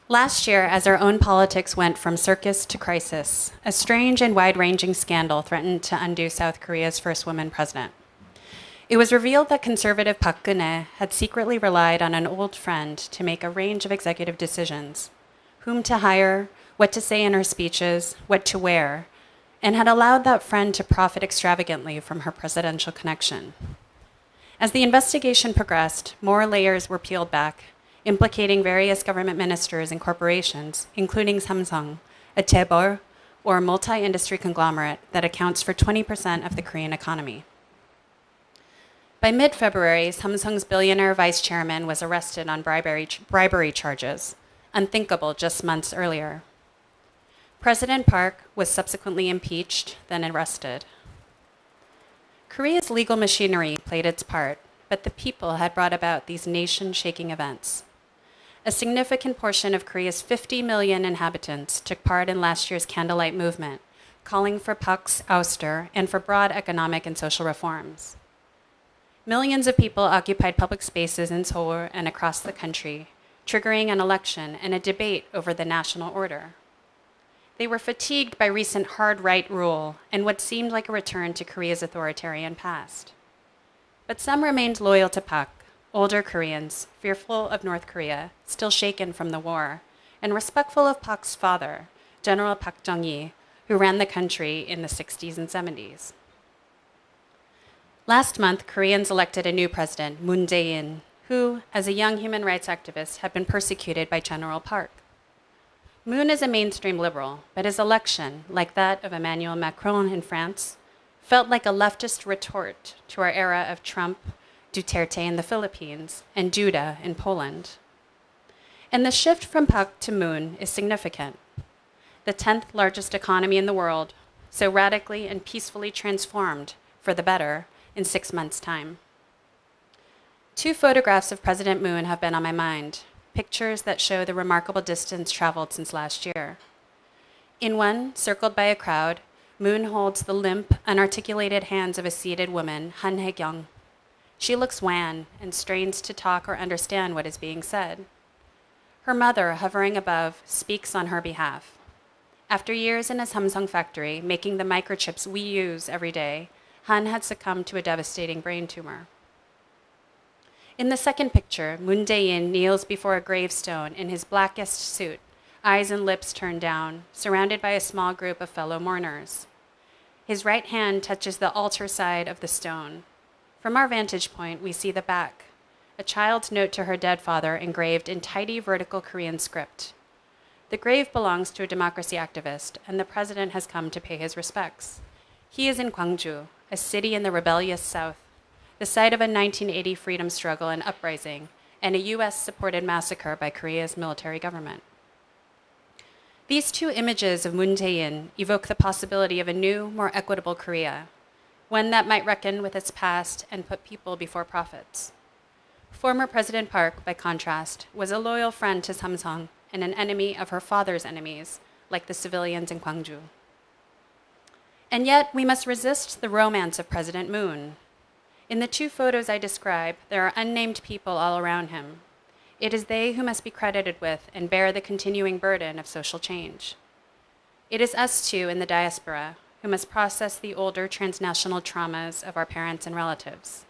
Last year, as our own politics went from circus to crisis, a strange and wide-ranging scandal threatened to undo South Korea's first woman president. It was revealed that conservative Park Chung-hee had secretly relied on an old friend to make a range of executive decisions, whom to hire, what to say in her speeches, what to wear, and had allowed that friend to profit extravagantly from her presidential connection. As the investigation progressed, more layers were peeled back, implicating various government ministers and corporations, including Samsung, a chaebol, or multi-industry conglomerate that accounts for 20% of the Korean economy. By mid-February, Samsung's billionaire vice chairman was arrested on bribery charges, unthinkable just months earlier. President Park was subsequently impeached, then arrested. Korea's legal machinery played its part, but the people had brought about these nation-shaking events. A significant portion of Korea's 50 million inhabitants took part in last year's candlelight movement, calling for Park's ouster and for broad economic and social reforms. Millions of people occupied public spaces in Seoul and across the country, triggering an election and a debate over the national order. They were fatigued by recent hard right rule and what seemed like a return to Korea's authoritarian past. But some remained loyal to Park, older Koreans, fearful of North Korea, still shaken from the war, and respectful of Park's father, General Park Chung-hee, who ran the country in the 60s and 70s. Last month, Koreans elected a new president, Moon Jae-in, who, as a young human rights activist, had been persecuted by General Park. Moon is a mainstream liberal, but his election, like that of Emmanuel Macron in France, felt like a leftist retort to our era of Trump, Duterte in the Philippines, and Duda in Poland. And the shift from Park to Moon is significant. The 10th largest economy in the world, so radically and peacefully transformed, for the better, in 6 months' time. 2 photographs of President Moon have been on my mind, pictures that show the remarkable distance traveled since last year. In one, circled by a crowd, Moon holds the limp, unarticulated hands of a seated woman, Han Hae-kyung. She looks wan and strains to talk or understand what is being said. Her mother, hovering above, speaks on her behalf. After years in a Samsung factory, making the microchips we use every day, Han had succumbed to a devastating brain tumor. In the second picture, Moon Jae-in kneels before a gravestone in his blackest suit, eyes and lips turned down, surrounded by a small group of fellow mourners. His right hand touches the altar side of the stone. From our vantage point, we see the back, a child's note to her dead father engraved in tidy vertical Korean script. The grave belongs to a democracy activist, and the president has come to pay his respects. He is in Gwangju, a city in the rebellious south, the site of a 1980 freedom struggle and uprising, and a US-supported massacre by Korea's military government. These 2 images of Moon Jae-in evoke the possibility of a new, more equitable Korea, one that might reckon with its past and put people before profits. Former President Park, by contrast, was a loyal friend to Samsung and an enemy of her father's enemies, like the civilians in Gwangju. And yet, we must resist the romance of President Moon. In the 2 photos I describe, there are unnamed people all around him. It is they who must be credited with and bear the continuing burden of social change. It is us too in the diaspora who must process the older transnational traumas of our parents and relatives.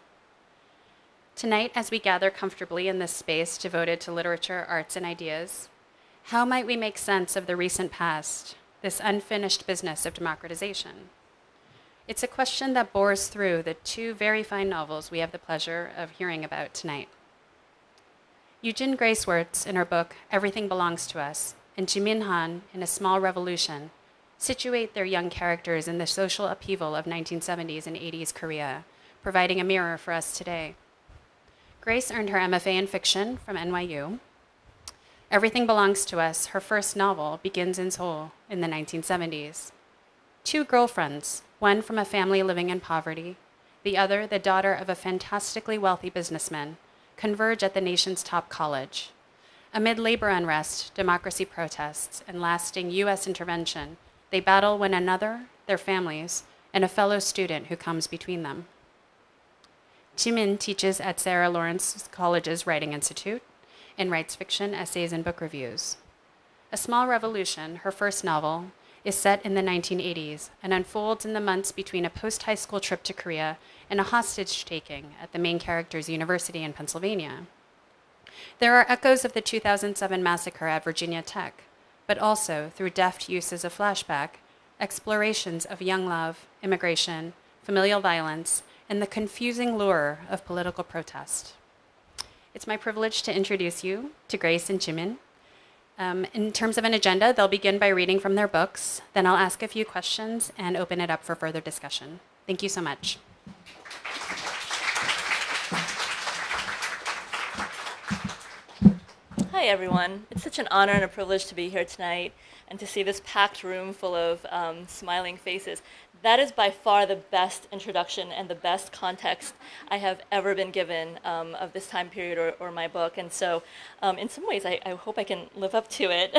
Tonight, as we gather comfortably in this space devoted to literature, arts, and ideas, how might we make sense of the recent past, this unfinished business of democratization? It's a question that bores through the 2 very fine novels we have the pleasure of hearing about tonight. Yoojin Wuertz, in her book Everything Belongs to Us, and Jimin Han, in A Small Revolution, situate their young characters in the social upheaval of 1970s and 80s Korea, providing a mirror for us today. Grace earned her MFA in fiction from NYU. Everything Belongs to Us, her first novel, begins in Seoul in the 1970s. 2 girlfriends, one from a family living in poverty, the other the daughter of a fantastically wealthy businessman, converge at the nation's top college. Amid labor unrest, democracy protests, and lasting US intervention, they battle one another, their families, and a fellow student who comes between them. Jimin teaches at Sarah Lawrence College's Writing Institute and writes fiction, essays, and book reviews. A Small Revolution, her first novel, is set in the 1980s and unfolds in the months between a post-high school trip to Korea and a hostage-taking at the main character's university in Pennsylvania. There are echoes of the 2007 massacre at Virginia Tech, but also, through deft uses of flashback, explorations of young love, immigration, familial violence, and the confusing lure of political protest. It's my privilege to introduce you to Grace and Jimin. In terms of an agenda, they'll begin by reading from their books, then I'll ask a few questions and open it up for further discussion. Thank you so much. Hi, everyone. It's such an honor and a privilege to be here tonight and to see this packed room full of smiling faces. That is by far the best introduction and the best context I have ever been given of this time period or my book. And so in some ways, I hope I can live up to it.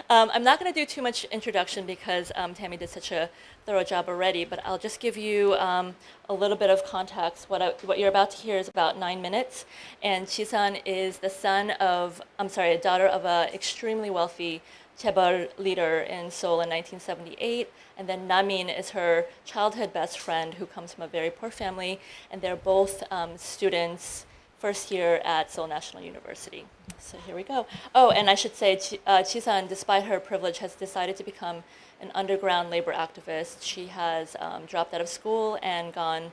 I'm not going to do too much introduction because Tammy did such a thorough job already, but I'll just give you a little bit of context. What you're about to hear is about 9 minutes. And Jisan is the a daughter of an extremely wealthy chaebol leader in Seoul in 1978, and then Namin is her childhood best friend who comes from a very poor family, and they're both students first year at Seoul National University. So here we go. Oh, and I should say, Jisan, despite her privilege, has decided to become an underground labor activist. She has dropped out of school and gone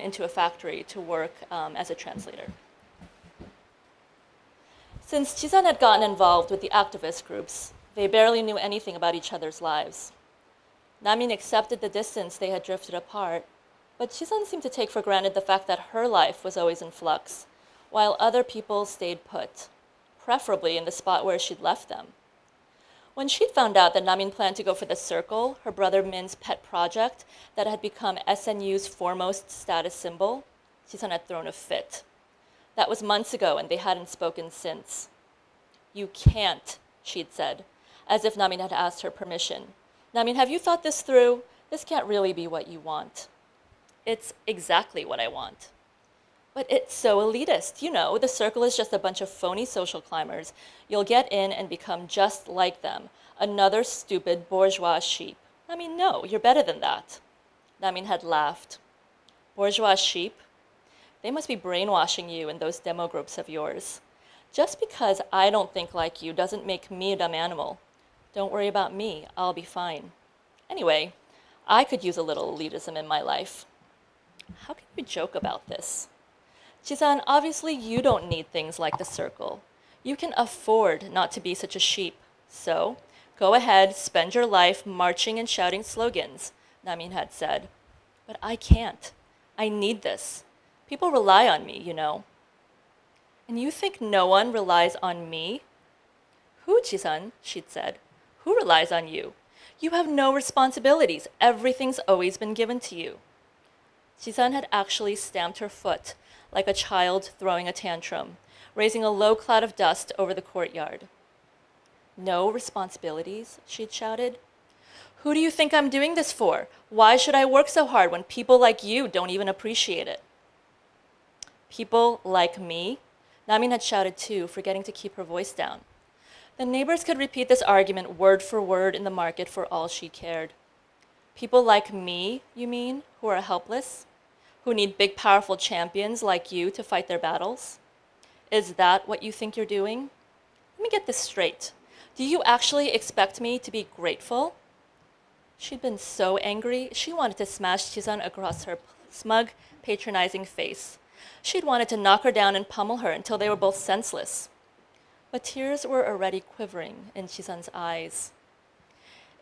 into a factory to work as a translator. Since Jisan had gotten involved with the activist groups, they barely knew anything about each other's lives. Namin accepted the distance they had drifted apart, but Jisan seemed to take for granted the fact that her life was always in flux, while other people stayed put, preferably in the spot where she'd left them. When she'd found out that Namin planned to go for the Circle, her brother Min's pet project that had become SNU's foremost status symbol, Jisan had thrown a fit. That was months ago, and they hadn't spoken since. "You can't," she'd said, as if Namin had asked her permission. "Namin, have you thought this through? This can't really be what you want." "It's exactly what I want." "But it's so elitist. You know, the Circle is just a bunch of phony social climbers. You'll get in and become just like them, another stupid bourgeois sheep." "Namin, no, you're better than that." Namin had laughed. "Bourgeois sheep? They must be brainwashing you in those demo groups of yours. Just because I don't think like you doesn't make me a dumb animal. Don't worry about me, I'll be fine. Anyway, I could use a little elitism in my life." How can you joke about this? "Jisan, obviously you don't need things like the Circle. You can afford not to be such a sheep. So, go ahead, spend your life marching and shouting slogans," Namin had said. "But I can't. I need this. People rely on me, you know." "And you think no one relies on me?" "Who, Jisan?" she'd said. "Who relies on you? You have no responsibilities. Everything's always been given to you." Jisan had actually stamped her foot like a child throwing a tantrum, raising a low cloud of dust over the courtyard. "No responsibilities?" she'd shouted. "Who do you think I'm doing this for? Why should I work so hard when people like you don't even appreciate it?" "People like me?" Namin had shouted too, forgetting to keep her voice down. The neighbors could repeat this argument word for word in the market for all she cared. "People like me, you mean, who are helpless? Who need big, powerful champions like you to fight their battles? Is that what you think you're doing? Let me get this straight. Do you actually expect me to be grateful?" She'd been so angry, she wanted to smash Jisan across her smug, patronizing face. She'd wanted to knock her down and pummel her until they were both senseless. But tears were already quivering in Jisan's eyes.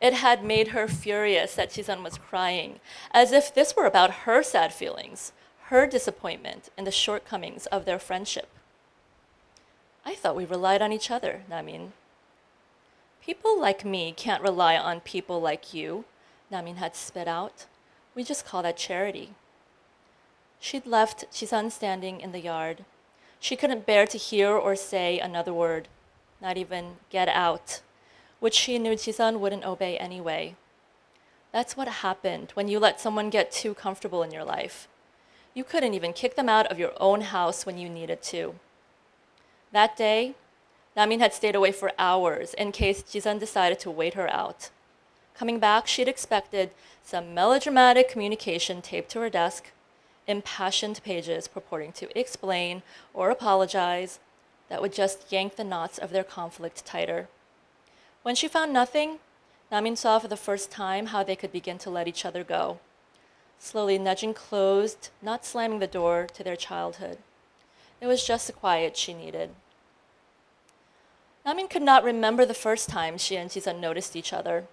It had made her furious that Jisan was crying, as if this were about her sad feelings, her disappointment, and the shortcomings of their friendship. "I thought we relied on each other, Namin." "People like me can't rely on people like you," Namin had spit out. "We just call that charity." She'd left Jisan standing in the yard. She couldn't bear to hear or say another word, not even "get out," which she knew Jisan wouldn't obey anyway. That's what happened when you let someone get too comfortable in your life. You couldn't even kick them out of your own house when you needed to. That day, Namin had stayed away for hours in case Jisun decided to wait her out. Coming back, she'd expected some melodramatic communication taped to her desk, impassioned pages purporting to explain or apologize that would just yank the knots of their conflict tighter. When she found nothing, Namin saw for the first time how they could begin to let each other go, slowly nudging closed, not slamming the door to their childhood. It was just the quiet she needed. Namin could not remember the first time she and Jisun noticed each other.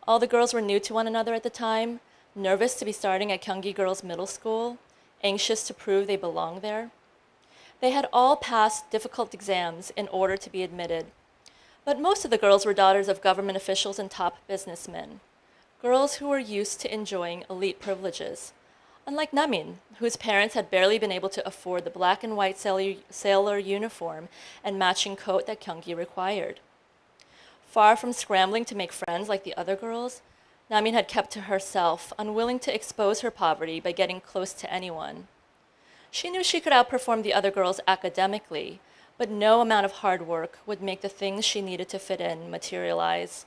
All the girls were new to one another at the time, nervous to be starting at Gyeonggi Girls' Middle School, anxious to prove they belonged there. They had all passed difficult exams in order to be admitted, but most of the girls were daughters of government officials and top businessmen, girls who were used to enjoying elite privileges, unlike Namin, whose parents had barely been able to afford the black and white sailor uniform and matching coat that Gyeonggi required. Far from scrambling to make friends like the other girls, Namin had kept to herself, unwilling to expose her poverty by getting close to anyone. She knew she could outperform the other girls academically, but no amount of hard work would make the things she needed to fit in materialize.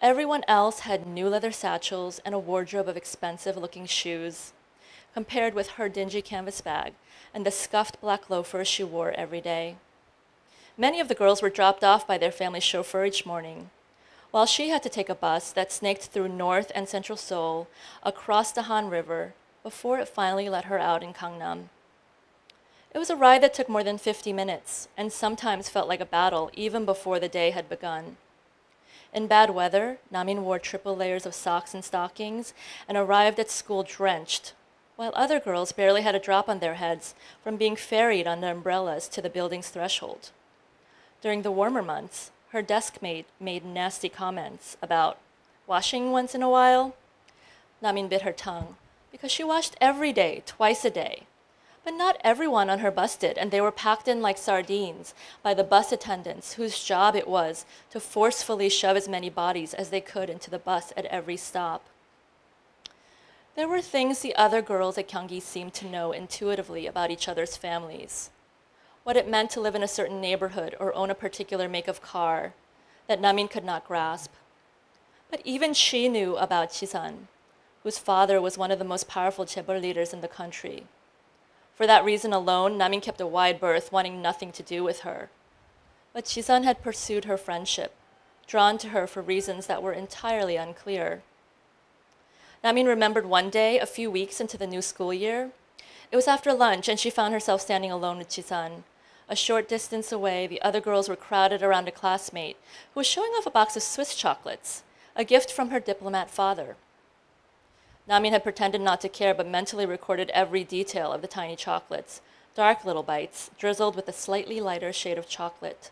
Everyone else had new leather satchels and a wardrobe of expensive-looking shoes, compared with her dingy canvas bag and the scuffed black loafers she wore every day. Many of the girls were dropped off by their family chauffeur each morning, while she had to take a bus that snaked through North and Central Seoul, across the Han River, before it finally let her out in Gangnam. It was a ride that took more than 50 minutes, and sometimes felt like a battle even before the day had begun. In bad weather, Namin wore triple layers of socks and stockings and arrived at school drenched, while other girls barely had a drop on their heads from being ferried under umbrellas to the building's threshold. During the warmer months, her deskmate made nasty comments about washing once in a while. Namin bit her tongue, because she washed every day, twice a day. But not everyone on her bus did, and they were packed in like sardines by the bus attendants whose job it was to forcefully shove as many bodies as they could into the bus at every stop. There were things the other girls at Gyeonggi seemed to know intuitively about each other's families. What it meant to live in a certain neighborhood or own a particular make of car that Namin could not grasp. But even she knew about Jisun, whose father was one of the most powerful chaebol leaders in the country. For that reason alone, Namin kept a wide berth, wanting nothing to do with her. But Jisun had pursued her friendship, drawn to her for reasons that were entirely unclear. Namin remembered one day, a few weeks into the new school year. It was after lunch, and she found herself standing alone with Jisun. A short distance away, the other girls were crowded around a classmate who was showing off a box of Swiss chocolates, a gift from her diplomat father. Namin had pretended not to care, but mentally recorded every detail of the tiny chocolates, dark little bites, drizzled with a slightly lighter shade of chocolate.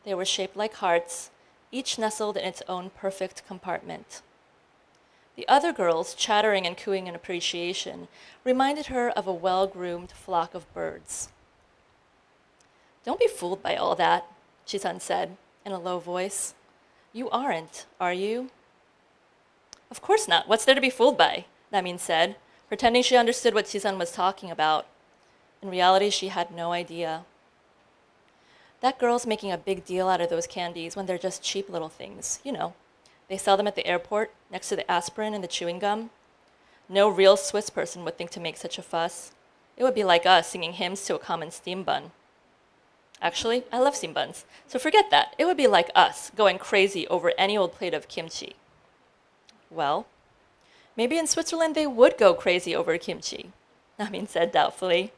They were shaped like hearts, each nestled in its own perfect compartment. The other girls, chattering and cooing in appreciation, reminded her of a well-groomed flock of birds. "Don't be fooled by all that," Jisun said in a low voice. "You aren't, are you?" "Of course not. What's there to be fooled by?" Namin said, pretending she understood what Jisun was talking about. In reality, she had no idea. "That girl's making a big deal out of those candies when they're just cheap little things. You know, they sell them at the airport next to the aspirin and the chewing gum. No real Swiss person would think to make such a fuss. It would be like us singing hymns to a common steam bun. Actually, I love steam buns, so forget that. It would be like us going crazy over any old plate of kimchi." "Well, maybe in Switzerland they would go crazy over kimchi," Namin said doubtfully.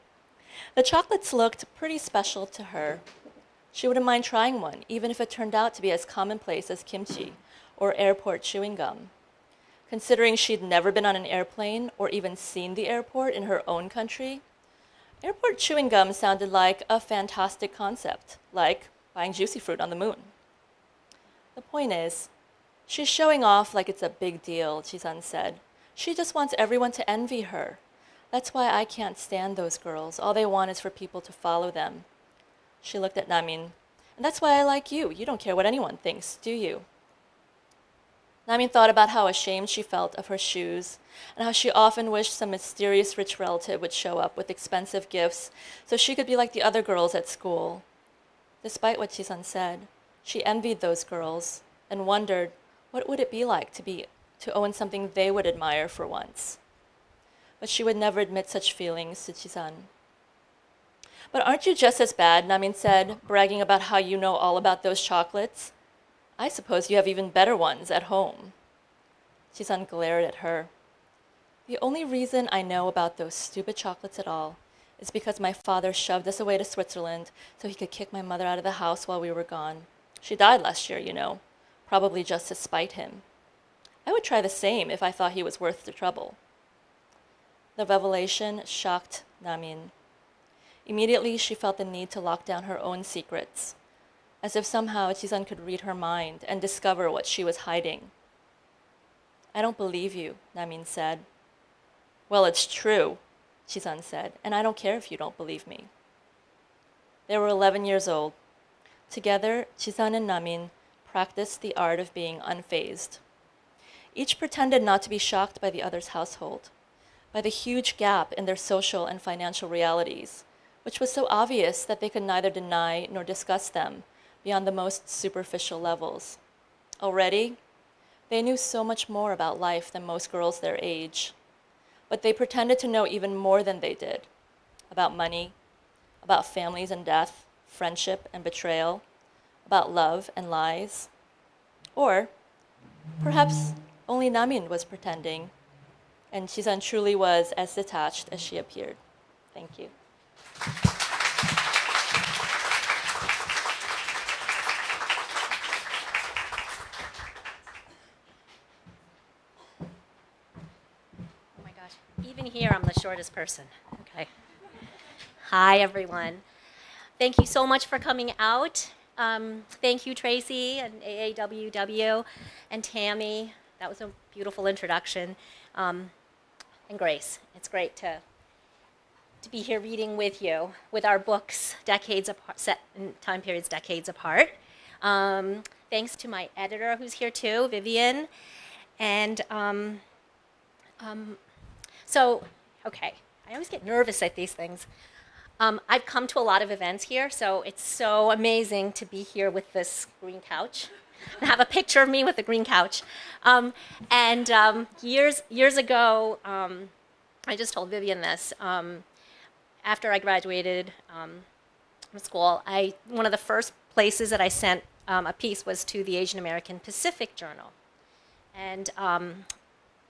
The chocolates looked pretty special to her. She wouldn't mind trying one, even if it turned out to be as commonplace as kimchi or airport chewing gum. Considering she'd never been on an airplane or even seen the airport in her own country, airport chewing gum sounded like a fantastic concept, like buying juicy fruit on the moon. The point is, she's showing off like it's a big deal, Jisun said. She just wants everyone to envy her. That's why I can't stand those girls. All they want is for people to follow them. She looked at Namin. "And that's why I like you. You don't care what anyone thinks, do you?" Namin thought about how ashamed she felt of her shoes and how she often wished some mysterious rich relative would show up with expensive gifts so she could be like the other girls at school. Despite what Jisun said, she envied those girls and wondered what would it be like to own something they would admire for once. But she would never admit such feelings to Jisun. But aren't you just as bad, Namin said, bragging about how you know all about those chocolates? I suppose you have even better ones at home. Jisun glared at her. The only reason I know about those stupid chocolates at all is because my father shoved us away to Switzerland so he could kick my mother out of the house while we were gone. She died last year, you know, probably just to spite him. I would try the same if I thought he was worth the trouble. The revelation shocked Namin. Immediately, she felt the need to lock down her own secrets, as if somehow Jisun could read her mind and discover what she was hiding. I don't believe you, Namin said. Well, it's true, Jisun said, and I don't care if you don't believe me. They were 11 years old. Together, Jisun and Namin practiced the art of being unfazed. Each pretended not to be shocked by the other's household, by the huge gap in their social and financial realities, which was so obvious that they could neither deny nor discuss them beyond the most superficial levels. Already, they knew so much more about life than most girls their age, but they pretended to know even more than they did, about money, about families and death, friendship and betrayal, about love and lies. Or perhaps only Namin was pretending, and Jisun truly was as detached as she appeared. Thank you. Oh my gosh, even here I'm the shortest person. Okay. Hi, everyone. Thank you so much for coming out. Thank you, Tracy and AAWW and Tammy. That was a beautiful introduction. And Grace, it's great to be here reading with you, with our books decades apart, set in time periods decades apart. Thanks to my editor who's here too, Vivian. And okay, I always get nervous at these things. I've come to a lot of events here, so it's so amazing to be here with this green couch. I have a picture of me with the green couch. Years ago, I just told Vivian this. After I graduated from school, one of the first places that I sent a piece was to the Asian American Pacific Journal,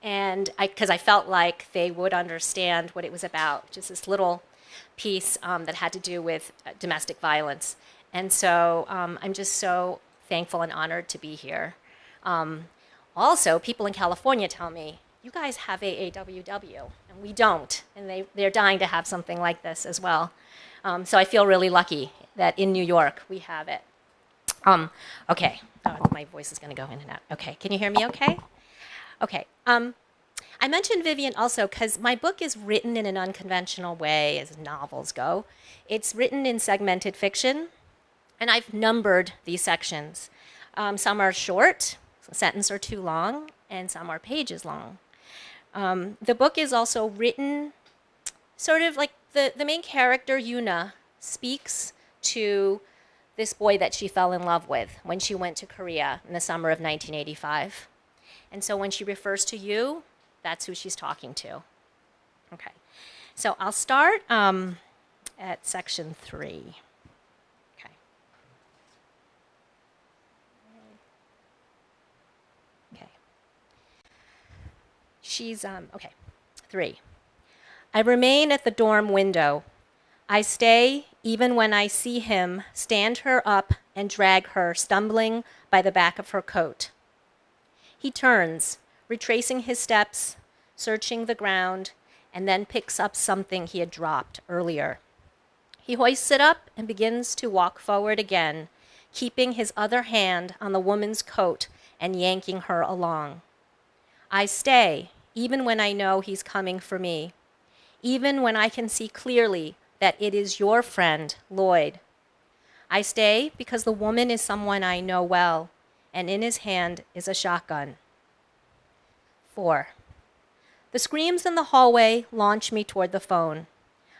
because I felt like they would understand what it was about, just this little piece that had to do with domestic violence. And so I'm just so thankful and honored to be here. Also, people in California tell me, you guys have AAWW, and we don't. And they're dying to have something like this as well. So I feel really lucky that in New York we have it. Okay, my voice is going to go in and out. Okay, can you hear me okay? Okay. I mentioned Vivian also because my book is written in an unconventional way as novels go. It's written in segmented fiction, and I've numbered these sections. Some are short, a sentence or two long, and some are pages long. The book is also written sort of like the main character, Yuna, speaks to this boy that she fell in love with when she went to Korea in the summer of 1985. And so when she refers to you, that's who she's talking to. Okay, so I'll start at section 3. Okay. Okay. She's, okay, 3. I remain at the dorm window. I stay even when I see him stand her up and drag her, stumbling by the back of her coat. He turns, retracing his steps, searching the ground, and then picks up something he had dropped earlier. He hoists it up and begins to walk forward again, keeping his other hand on the woman's coat and yanking her along. I stay, even when I know he's coming for me, even when I can see clearly that it is your friend, Lloyd. I stay because the woman is someone I know well, and in his hand is a shotgun. 4. The screams in the hallway launch me toward the phone.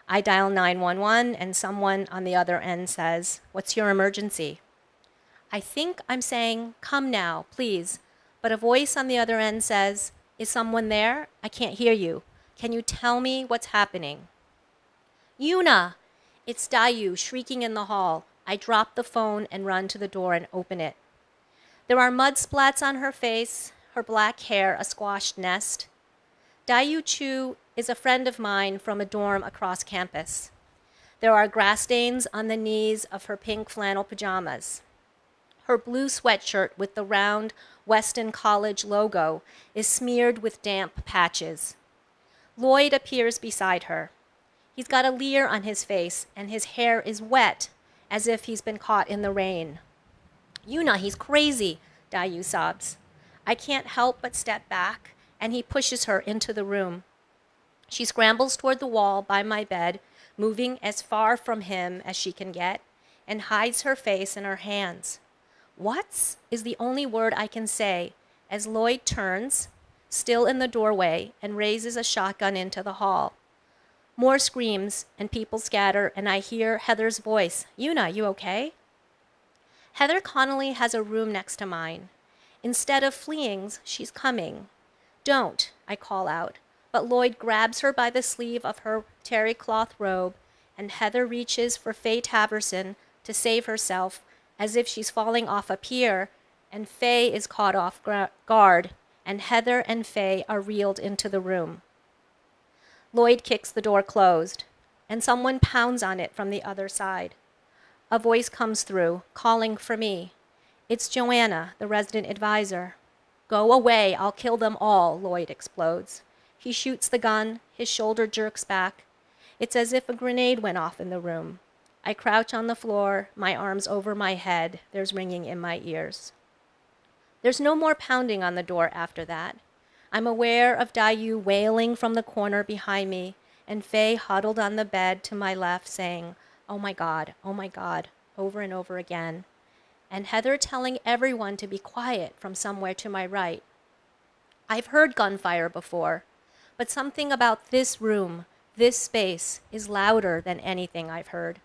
I dial 911 and someone on the other end says, "What's your emergency?" I think I'm saying, "Come now, please." But a voice on the other end says, "Is someone there? I can't hear you. Can you tell me what's happening?" "Yuna!" It's Dayu shrieking in the hall. I drop the phone and run to the door and open it. There are mud splats on her face, her black hair a squashed nest. Dayu Chu is a friend of mine from a dorm across campus. There are grass stains on the knees of her pink flannel pajamas. Her blue sweatshirt with the round Weston College logo is smeared with damp patches. Lloyd appears beside her. He's got a leer on his face, and his hair is wet, as if he's been caught in the rain. "Yuna, he's crazy," Dayu sobs. I can't help but step back, and he pushes her into the room. She scrambles toward the wall by my bed, moving as far from him as she can get, and hides her face in her hands. "What's?" is the only word I can say as Lloyd turns, still in the doorway, and raises a shotgun into the hall. More screams, and people scatter, and I hear Heather's voice. "Yuna, you okay?" Heather Connolly has a room next to mine. Instead of fleeing, she's coming. "Don't," I call out, but Lloyd grabs her by the sleeve of her terry cloth robe, and Heather reaches for Faye Taverson to save herself as if she's falling off a pier, and Faye is caught off guard, and Heather and Faye are reeled into the room. Lloyd kicks the door closed, and someone pounds on it from the other side. A voice comes through, calling for me. It's Joanna, the resident advisor. "Go away, I'll kill them all," Lloyd explodes. He shoots the gun, his shoulder jerks back. It's as if a grenade went off in the room. I crouch on the floor, my arms over my head. There's ringing in my ears. There's no more pounding on the door after that. I'm aware of Dayu wailing from the corner behind me, and Faye huddled on the bed to my left saying, oh my God," over and over again, and Heather telling everyone to be quiet from somewhere to my right. I've heard gunfire before, but something about this room, this space, is louder than anything I've heard.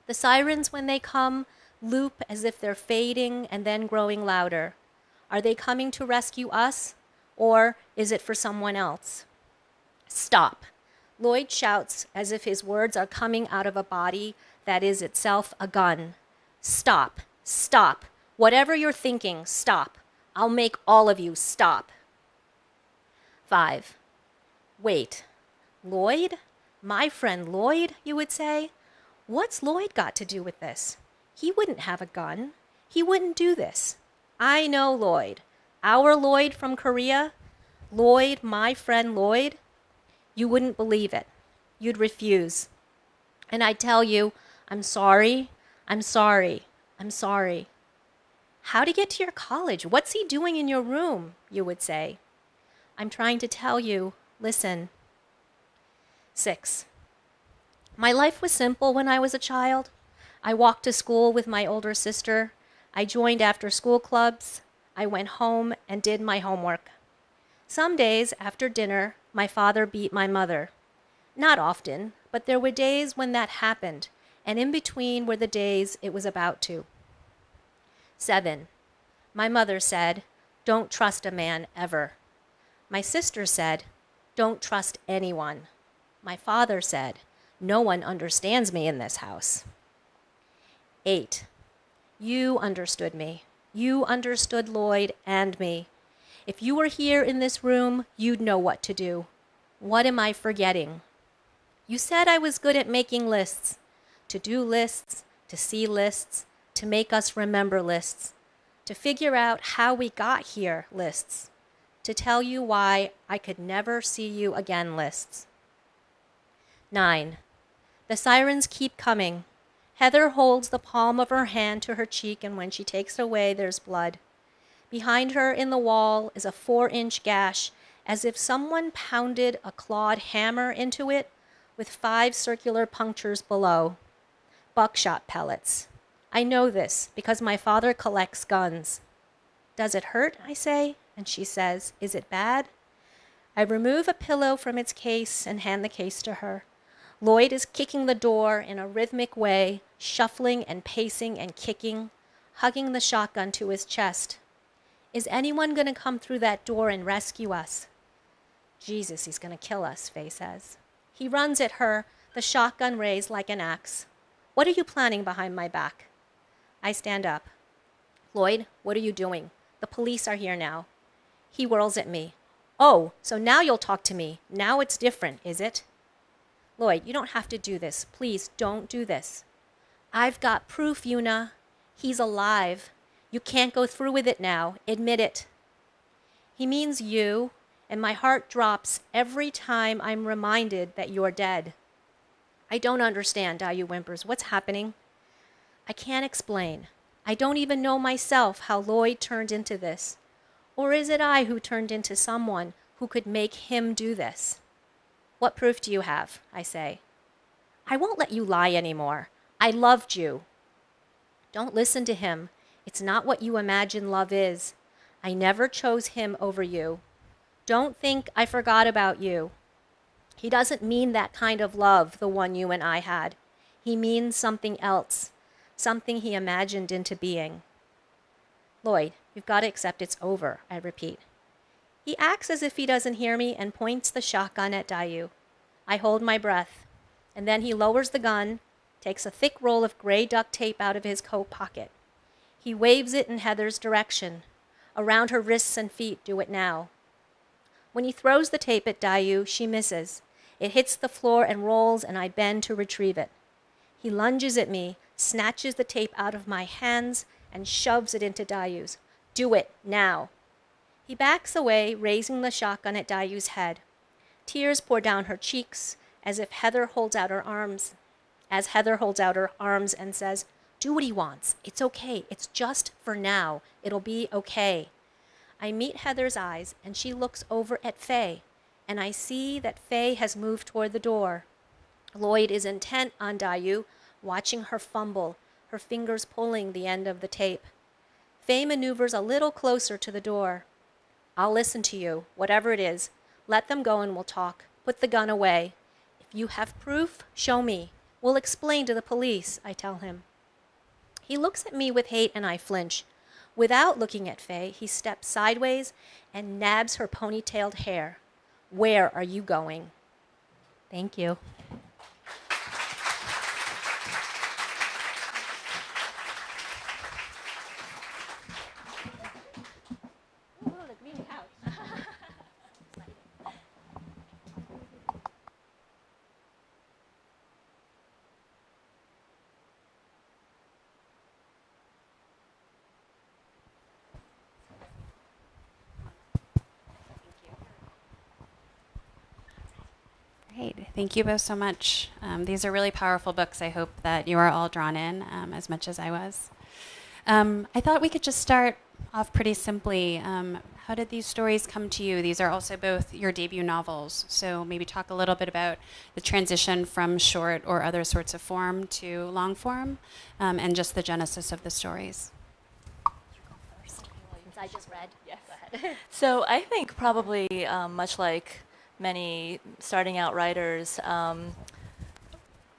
The sirens, when they come, loop as if they're fading and then growing louder. Are they coming to rescue us? Or is it for someone else? "Stop," Lloyd shouts as if his words are coming out of a body that is itself a gun. "Stop, stop. Whatever you're thinking, stop. I'll make all of you stop." 5. Wait, Lloyd? My friend Lloyd, you would say? What's Lloyd got to do with this? He wouldn't have a gun. He wouldn't do this. I know Lloyd. Our Lloyd from Korea? Lloyd, my friend Lloyd? You wouldn't believe it. You'd refuse. And I'd tell you, I'm sorry. How'd he get to your college? What's he doing in your room? You would say. I'm trying to tell you, listen. 6. My life was simple when I was a child. I walked to school with my older sister. I joined after-school clubs. I went home and did my homework. Some days after dinner, my father beat my mother. Not often, but there were days when that happened, and in between were the days it was about to. 7. My mother said, "Don't trust a man ever." My sister said, "Don't trust anyone." My father said, "No one understands me in this house." 8. You understood me. You understood Lloyd and me. If you were here in this room, you'd know what to do. What am I forgetting? You said I was good at making lists, to-do lists, to see lists, to make us remember lists, to figure out how we got here lists, to tell you why I could never see you again lists. 9. The sirens keep coming. Heather holds the palm of her hand to her cheek, and when she takes it away, there's blood. Behind her in the wall is a 4-inch gash, as if someone pounded a clawed hammer into it, with 5 circular punctures below. Buckshot pellets. I know this because my father collects guns. "Does it hurt?" I say, and she says, "Is it bad?" I remove a pillow from its case and hand the case to her. Lloyd is kicking the door in a rhythmic way, shuffling and pacing and kicking, hugging the shotgun to his chest. Is anyone going to come through that door and rescue us? Jesus, he's going to kill us, Faye says. He runs at her, the shotgun raised like an axe. What are you planning behind my back? I stand up. Lloyd, what are you doing? The police are here now. He whirls at me. Oh, so now you'll talk to me. Now it's different, is it? Lloyd, you don't have to do this. Please don't do this. I've got proof, Yuna. He's alive. You can't go through with it now. Admit it. He means you, and my heart drops every time I'm reminded that you're dead. I don't understand, Dayu whimpers. What's happening? I can't explain. I don't even know myself how Lloyd turned into this. Or is it I who turned into someone who could make him do this? What proof do you have? I say. I won't let you lie anymore. I loved you. Don't listen to him. It's not what you imagine love is. I never chose him over you. Don't think I forgot about you. He doesn't mean that kind of love, the one you and I had. He means something else, something he imagined into being. Lloyd, you've got to accept it's over, I repeat. He acts as if he doesn't hear me and points the shotgun at Dayu. I hold my breath, and then he lowers the gun, takes a thick roll of gray duct tape out of his coat pocket. He waves it in Heather's direction. Around her wrists and feet, do it now. When he throws the tape at Dayu, she misses. It hits the floor and rolls, and I bend to retrieve it. He lunges at me, snatches the tape out of my hands, and shoves it into Dayu's. Do it, now. He backs away, raising the shotgun at Dayu's head. Tears pour down her cheeks, as Heather holds out her arms and says, do what he wants. It's okay. It's just for now. It'll be okay. I meet Heather's eyes, and she looks over at Faye, and I see that Faye has moved toward the door. Lloyd is intent on Dayu, watching her fumble, her fingers pulling the end of the tape. Faye maneuvers a little closer to the door. I'll listen to you, whatever it is. Let them go and we'll talk. Put the gun away. If you have proof, show me. We'll explain to the police, I tell him. He looks at me with hate and I flinch. Without looking at Faye, he steps sideways and nabs her ponytailed hair. Where are you going? Thank you. Great. Thank you both so much. These are really powerful books. I hope that you are all drawn in as much as I was. I thought we could just start off pretty simply. How did these stories come to you? These are also both your debut novels. So maybe talk a little bit about the transition from short or other sorts of form to long form, and just the genesis of the stories. Since I just read. Yes. Go ahead. So I think probably much like many starting out writers,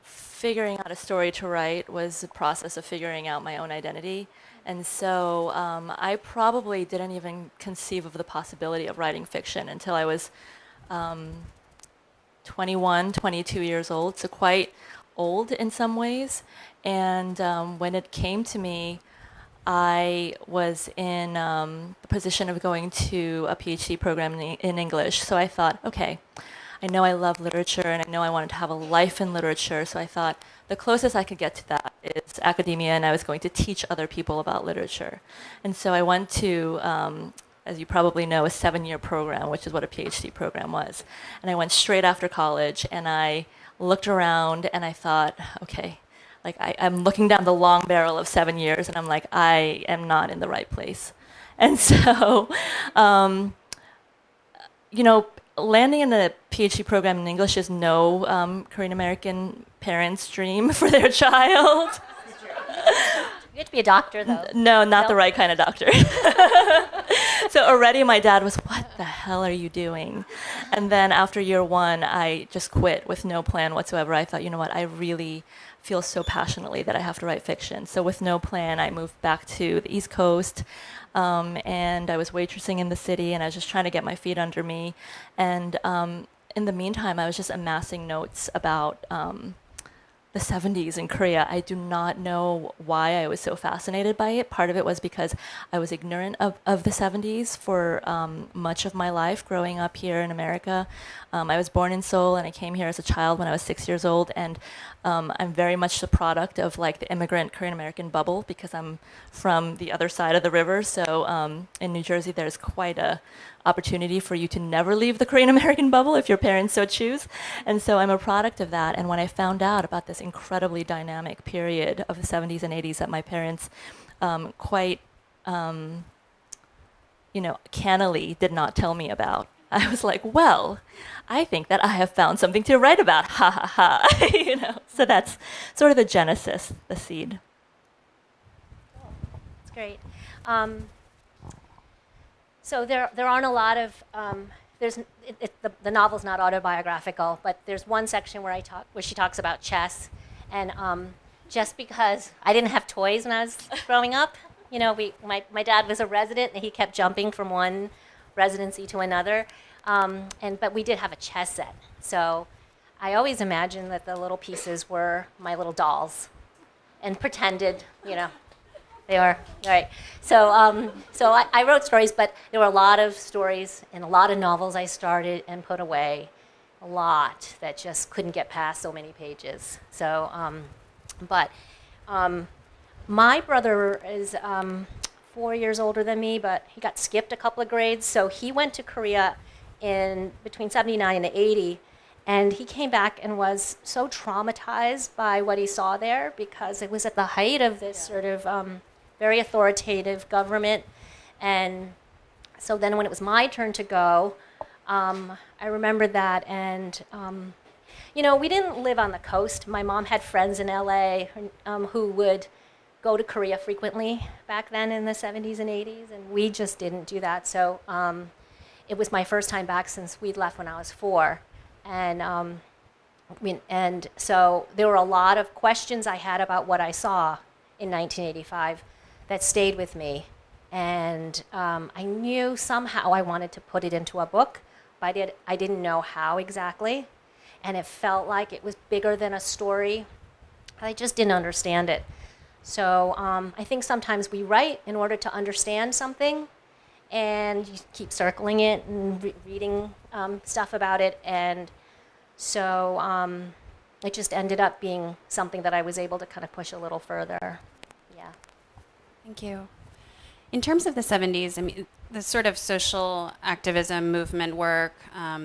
figuring out a story to write was a process of figuring out my own identity. And so I probably didn't even conceive of the possibility of writing fiction until I was 21, 22 years old, so quite old in some ways. And when it came to me, I was in the position of going to a PhD program in English. So I thought, okay, I know I love literature and I know I wanted to have a life in literature. So I thought the closest I could get to that is academia, and I was going to teach other people about literature. And so I went to, as you probably know, a 7-year program, which is what a PhD program was. And I went straight after college, and I looked around and I thought, okay, like I'm looking down the long barrel of 7 years, and I'm like, I am not in the right place. And so, landing in a PhD program in English is no Korean American parent's dream for their child. You have to be a doctor, though. No, not the right kind of doctor. So already my dad was, what the hell are you doing? And then after year one, I just quit with no plan whatsoever. I thought, you know what, I really feel so passionately that I have to write fiction. So with no plan, I moved back to the East Coast, and I was waitressing in the city, and I was just trying to get my feet under me. And in the meantime, I was just amassing notes about the 70s in Korea. I do not know why I was so fascinated by it. Part of it was because I was ignorant of the 70s for much of my life growing up here in America. I was born in Seoul, and I came here as a child when I was 6 years old, and I'm very much the product of like the immigrant Korean American bubble because I'm from the other side of the river. So in New Jersey, there's quite a opportunity for you to never leave the Korean American bubble if your parents so choose. And so I'm a product of that. And when I found out about this incredibly dynamic period of the 70s and 80s that my parents quite, cannily did not tell me about, I was like, well, I think that I have found something to write about. Ha ha ha. So that's sort of the genesis, the seed. That's great. So there aren't a lot of the novel's not autobiographical, but there's one section where she talks about chess, and just because I didn't have toys when I was growing up, my dad was a resident and he kept jumping from one residency to another, but we did have a chess set. So I always imagined that the little pieces were my little dolls, and pretended, They are, right. So I wrote stories, but there were a lot of stories and a lot of novels I started and put away, a lot that just couldn't get past so many pages. So, my brother is 4 years older than me, but he got skipped a couple of grades. So he went to Korea in between 79 and 80, and he came back and was so traumatized by what he saw there because it was at the height of this sort of very authoritative government. And so then when it was my turn to go, I remember that. And, we didn't live on the coast. My mom had friends in LA who would go to Korea frequently back then in the 70s and 80s, and we just didn't do that. So it was my first time back since we'd left when I was 4. And so there were a lot of questions I had about what I saw in 1985 that stayed with me. And I knew somehow I wanted to put it into a book, but I didn't know how exactly. And it felt like it was bigger than a story. I just didn't understand it. So I think sometimes we write in order to understand something, and you keep circling it and reading stuff about it. And so it just ended up being something that I was able to kind of push a little further. Yeah. Thank you. In terms of the 70s, the sort of social activism movement work,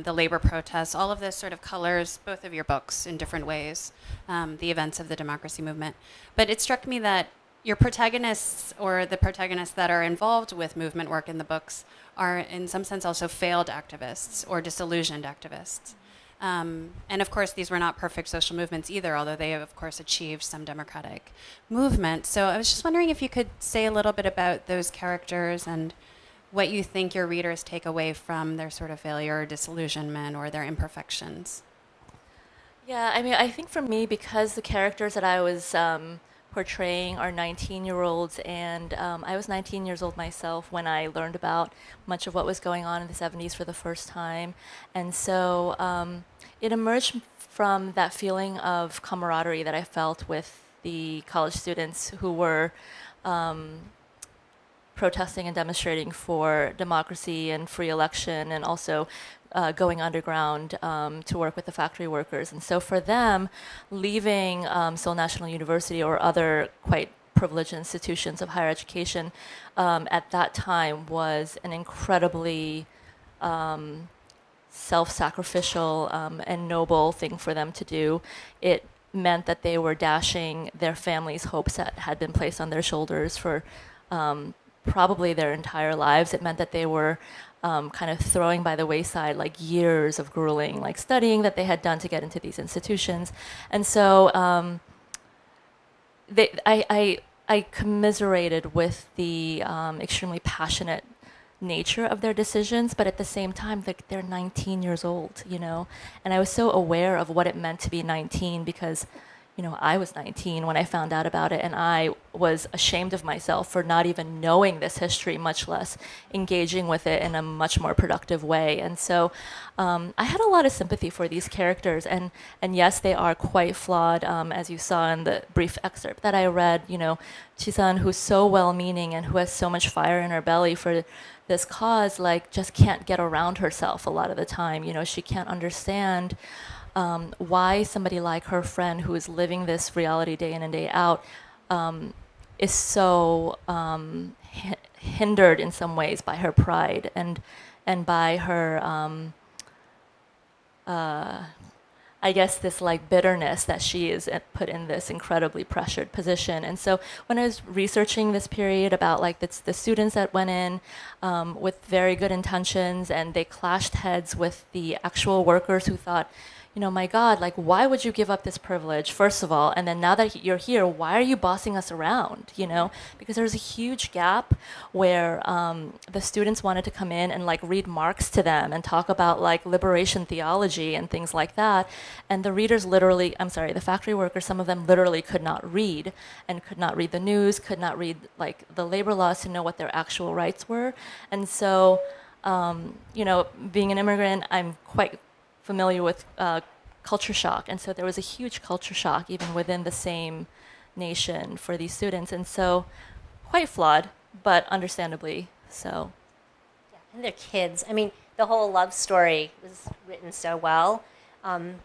the labor protests, all of this sort of colors both of your books in different ways, the events of the democracy movement. But it struck me that your protagonists, or the protagonists that are involved with movement work in the books, are in some sense also failed activists or disillusioned activists. And of course, these were not perfect social movements either, although they have, of course, achieved some democratic movement. So I was just wondering if you could say a little bit about those characters and what you think your readers take away from their sort of failure or disillusionment or their imperfections. Yeah, I think for me, because the characters that I was portraying are 19-year-olds, and I was 19 years old myself when I learned about much of what was going on in the 70s for the first time. And so it emerged from that feeling of camaraderie that I felt with the college students who were protesting and demonstrating for democracy and free election, and also going underground to work with the factory workers. And so for them, leaving Seoul National University or other quite privileged institutions of higher education at that time was an incredibly self-sacrificial and noble thing for them to do. It meant that they were dashing their families' hopes that had been placed on their shoulders for probably their entire lives. It meant that they were kind of throwing by the wayside like years of grueling like studying that they had done to get into these institutions. And so I commiserated with the extremely passionate nature of their decisions, but at the same time, like, they're 19 years old, you know? And I was so aware of what it meant to be 19 because, you know, I was 19 when I found out about it, and I was ashamed of myself for not even knowing this history, much less engaging with it in a much more productive way. And so I had a lot of sympathy for these characters, and yes, they are quite flawed, as you saw in the brief excerpt that I read. You know, Chisan, who's so well-meaning and who has so much fire in her belly for this cause, like, just can't get around herself a lot of the time. You know, she can't understand why somebody like her friend who is living this reality day in and day out is so hindered in some ways by her pride and by her, I guess, this like bitterness that she is put in this incredibly pressured position. And so when I was researching this period about like the students that went in with very good intentions and they clashed heads with the actual workers who thought, you know, my God, like, why would you give up this privilege, first of all? And then now that you're here, why are you bossing us around, you know? Because there's a huge gap where the students wanted to come in and, like, read Marx to them and talk about, like, liberation theology and things like that. And the readers literally, the factory workers, some of them literally could not read and could not read the news, could not read, like, the labor laws to know what their actual rights were. And so, you know, being an immigrant, I'm quite familiar with culture shock, and so there was a huge culture shock even within the same nation for these students, and so quite flawed, but understandably so. Yeah, and they're kids. I mean, the whole love story was written so well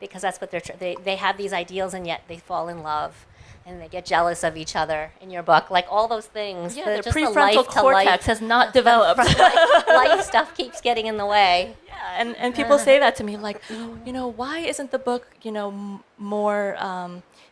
because that's what they have these ideals, and yet they fall in love. And they get jealous of each other in your book, like all those things. Yeah, their prefrontal cortex has not developed. Life stuff keeps getting in the way. Yeah, and people say that to me, like, you know, why isn't the book, you know, more,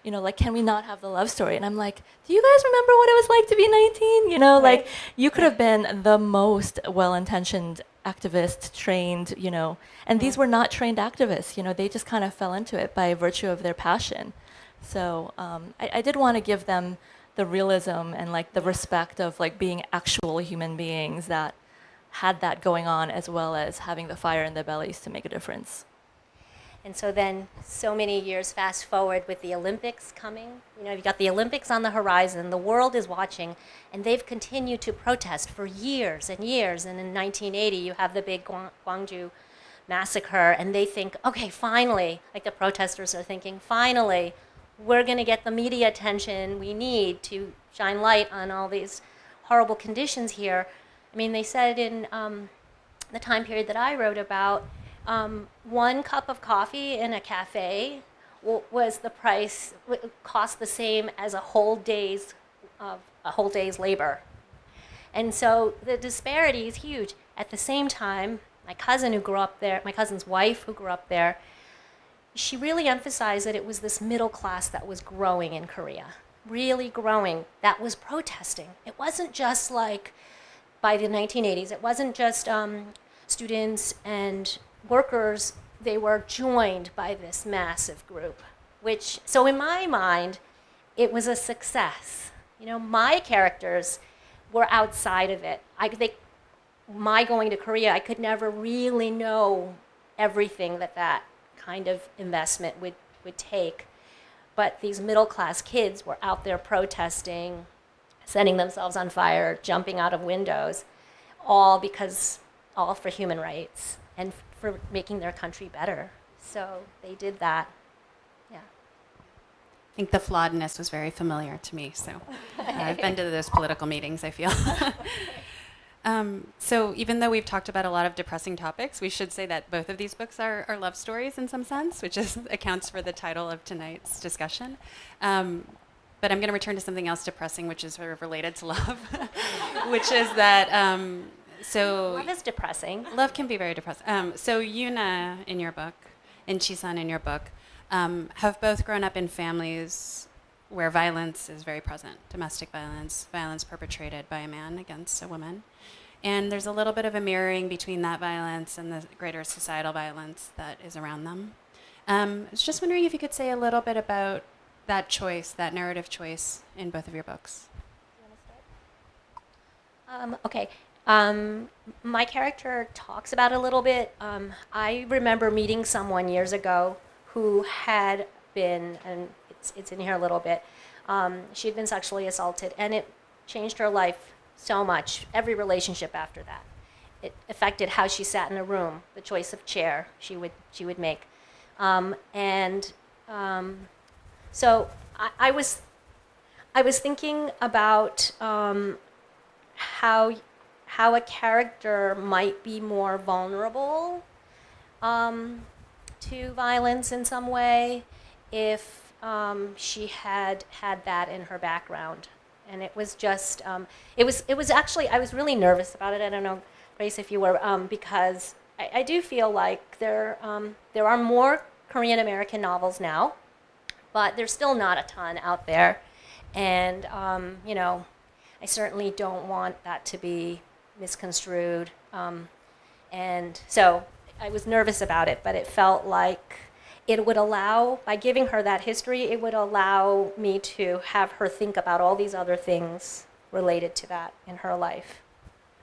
you know, like, can we not have the love story? And I'm like, do you guys remember what it was like to be 19? You know, right. Like, you could have been the most well-intentioned activist, trained, you know, and these were not trained activists, you know, they just kind of fell into it by virtue of their passion. So I did want to give them the realism and like the respect of like being actual human beings that had that going on, as well as having the fire in their bellies to make a difference. And so then so many years fast forward with the Olympics coming. You know, you've got the Olympics on the horizon, the world is watching, and they've continued to protest for years and years. And in 1980, you have the big Gwangju massacre, and they think, okay, finally, like the protesters are thinking, finally, we're going to get the media attention we need to shine light on all these horrible conditions here. I mean, they said in the time period that I wrote about, 1 cup of coffee in a cafe was the price, cost the same as a whole day's labor. And so the disparity is huge. At the same time, my cousin who grew up there, my cousin's wife who grew up there, she really emphasized that it was this middle class that was growing in Korea, really growing, that was protesting. It wasn't just like by the 1980s, it wasn't just students and workers, they were joined by this massive group, which, so in my mind, it was a success. You know, my characters were outside of it. My going to Korea, I could never really know everything that kind of investment would take. But these middle-class kids were out there protesting, setting themselves on fire, jumping out of windows, all for human rights and for making their country better. So they did that. Yeah. I think the flawedness was very familiar to me, so I've been to those political meetings, I feel. So even though we've talked about a lot of depressing topics, we should say that both of these books are love stories in some sense, which accounts for the title of tonight's discussion. But I'm going to return to something else depressing, which is sort of related to love, which is that, love is depressing. Love can be very depressing. So Yuna in your book, and Chisan in your book, have both grown up in families where violence is very present, domestic violence, violence perpetrated by a man against a woman. And there's a little bit of a mirroring between that violence and the greater societal violence that is around them. I was just wondering if you could say a little bit about that choice, that narrative choice in both of your books. Okay. My character talks about it a little bit. I remember meeting someone years ago who had been, and it's in here a little bit, she had been sexually assaulted, and it changed her life so much, every relationship after that. It affected how she sat in a room, the choice of chair she would make. So I was thinking about how a character might be more vulnerable to violence in some way if she had that in her background. And it was just, it was actually, I was really nervous about it. I don't know, Grace, if you were, because I do feel like there are more Korean American novels now, but there's still not a ton out there. And, I certainly don't want that to be misconstrued. And so I was nervous about it, but it felt like it would allow, by giving her that history, it would allow me to have her think about all these other things related to that in her life.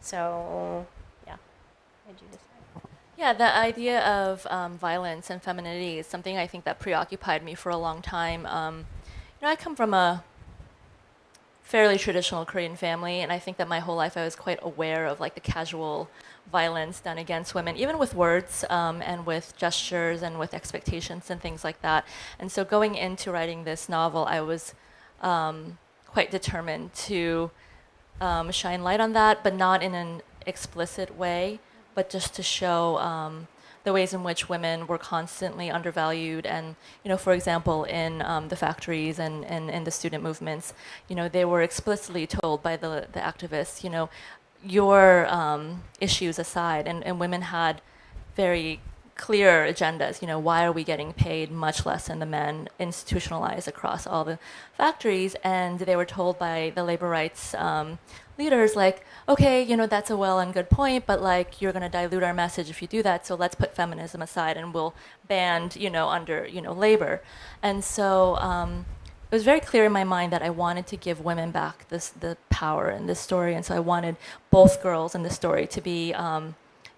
So, yeah. What did you decide? Yeah, the idea of violence and femininity is something I think that preoccupied me for a long time. I come from a fairly traditional Korean family, and I think that my whole life I was quite aware of like the casual violence done against women, even with words and with gestures and with expectations and things like that. And so going into writing this novel, I was quite determined to shine light on that, but not in an explicit way, but just to show the ways in which women were constantly undervalued. And, for example, in the factories and in the student movements, they were explicitly told by the activists, your issues aside, and women had very clear agendas. Why are we getting paid much less than the men, institutionalized across all the factories? And they were told by the labor rights leaders, like, okay, that's a well and good point, but like you're going to dilute our message if you do that, so let's put feminism aside and we'll band, under, labor. And so it was very clear in my mind that I wanted to give women back the power in this story, and so I wanted both girls in the story to be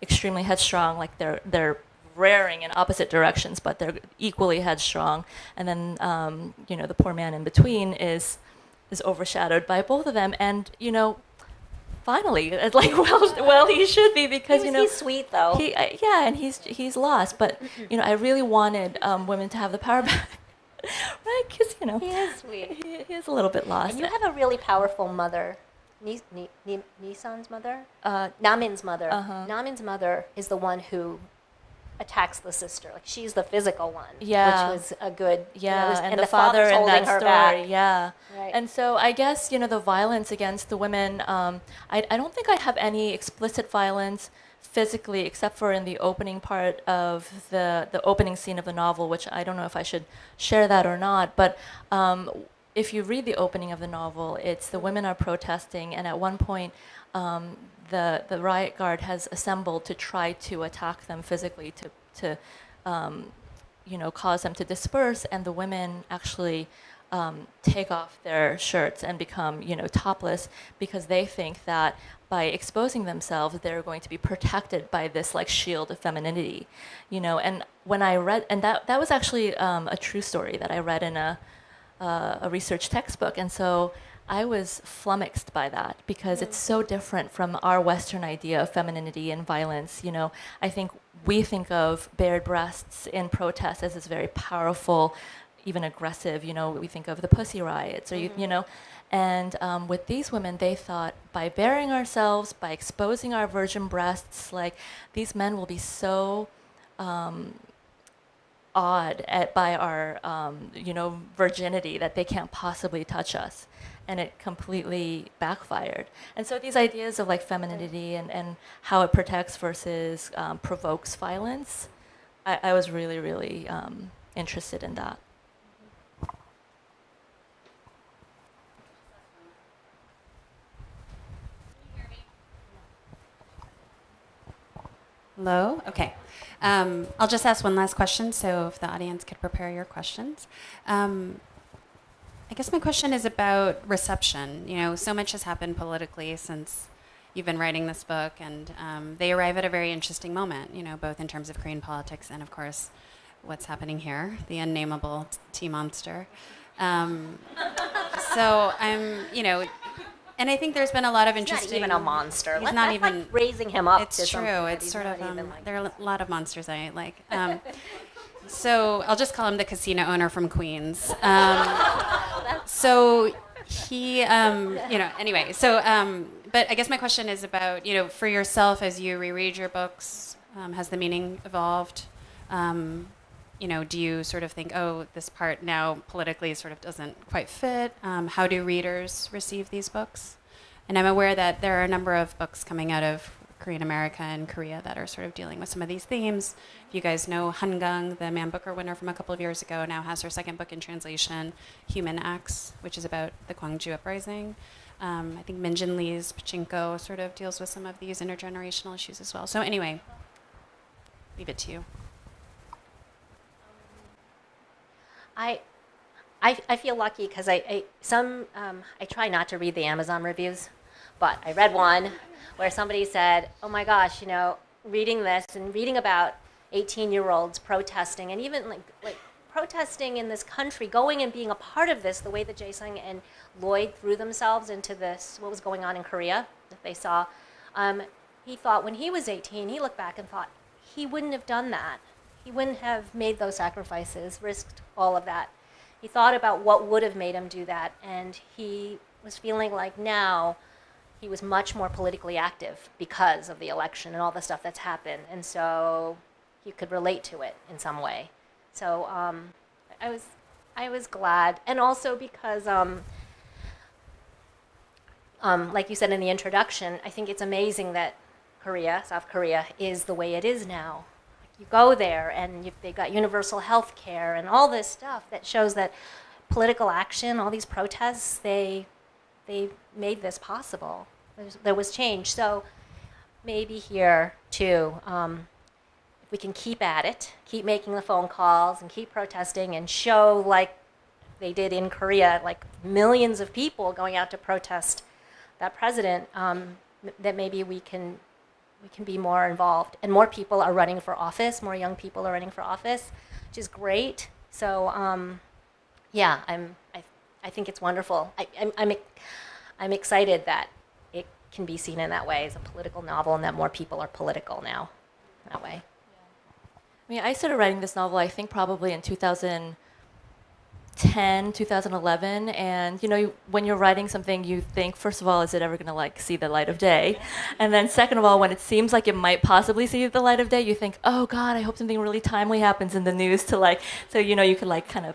extremely headstrong, like they're rearing in opposite directions, but they're equally headstrong. And then the poor man in between is overshadowed by both of them, and finally, it's like, well, he should be, because he's sweet though. And he's lost, but I really wanted women to have the power back, right? Because he is sweet. He is a little bit lost. And you have a really powerful mother, Nissan's mother, Namin's mother. Namin's mother is the one who attacks the sister. Like, she's the physical one, which was a good. And the father in holding that her story, back. Right. And so I guess the violence against the women. I don't think I have any explicit violence physically, except for in the opening part of the opening scene of the novel, which I don't know if I should share that or not. But if you read the opening of the novel, it's the women are protesting, and at one point, the riot guard has assembled to try to attack them physically, to cause them to disperse, and the women actually take off their shirts and become topless, because they think that by exposing themselves they're going to be protected by this like shield of femininity, And when I read, and that was actually a true story that I read in a research textbook, and so I was flummoxed by that, because it's so different from our Western idea of femininity and violence. I think we think of bared breasts in protest as this very powerful, even aggressive. We think of the Pussy Riots, or and with these women, they thought by baring ourselves, by exposing our virgin breasts, like these men will be so awed by our virginity that they can't possibly touch us. And it completely backfired. And so these ideas of like femininity and how it protects versus provokes violence, I was really, really interested in that. Hello? Okay. I'll just ask one last question, so if the audience could prepare your questions. I guess my question is about reception. So much has happened politically since you've been writing this book, and they arrive at a very interesting moment, both in terms of Korean politics and, of course, what's happening here, the unnameable tea monster. So and I think there's been a lot of interesting... He's not even a monster. He's not even... like raising him up It's to true. something It's sort of... like there are a lot of monsters I like. So I'll just call him the casino owner from Queens. So he, anyway. So, but I guess my question is about, for yourself as you reread your books, has the meaning evolved? Do you sort of think, oh, this part now politically sort of doesn't quite fit? How do readers receive these books? And I'm aware that there are a number of books coming out of Korean America and Korea that are sort of dealing with some of these themes. If you guys know Han, the Man Booker winner from a couple of years ago, now has her second book in translation, Human Acts, which is about the Gwangju uprising. I think Min Jin Lee's Pachinko sort of deals with some of these intergenerational issues as well. So anyway, leave it to you. I feel lucky because I try not to read the Amazon reviews, but I read one where somebody said, oh my gosh, reading this and reading about 18-year-olds protesting, and even like protesting in this country, going and being a part of this, the way that Jae-sung and Lloyd threw themselves into this, what was going on in Korea, that they saw. He thought when he was 18, he looked back and thought he wouldn't have done that. He wouldn't have made those sacrifices, risked all of that. He thought about what would have made him do that, and he was feeling like now he was much more politically active because of the election and all the stuff that's happened, and so he could relate to it in some way. So I was glad, and also because, like you said in the introduction, I think it's amazing that South Korea, is the way it is now. You go there, and they got universal health care and all this stuff that shows that political action, all these protests, they made this possible. There was change. So maybe here, too, if we can keep at it, keep making the phone calls and keep protesting and show, like they did in Korea, like millions of people going out to protest that president, that maybe we can be more involved. And more people are running for office, more young people are running for office, which is great. So yeah, I think it's wonderful. I'm excited that it can be seen in that way as a political novel, and that more people are political now that way. I mean, I started writing this novel, I think probably in 2010, 2011, and when you're writing something, you think, first of all, is it ever going to see the light of day? And then second of all, when it seems like it might possibly see the light of day, you think, oh God, I hope something really timely happens in the news to so you could kind of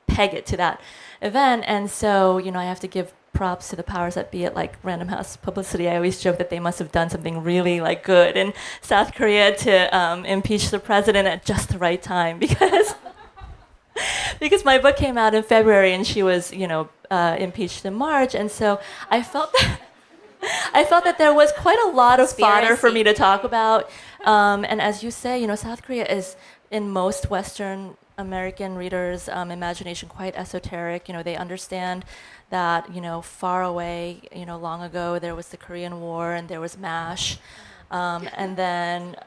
peg it to that event. And so I have to give props to the powers that be at Random House Publicity. I always joke that they must have done something really good in South Korea to impeach the president at just the right time, because my book came out in February and she was impeached in March, and so I felt that there was quite a lot of fodder for me to talk about. And as you say, South Korea is, in most Western American readers' imagination, quite esoteric. They understand that far away, long ago, there was the Korean War and there was MASH, and then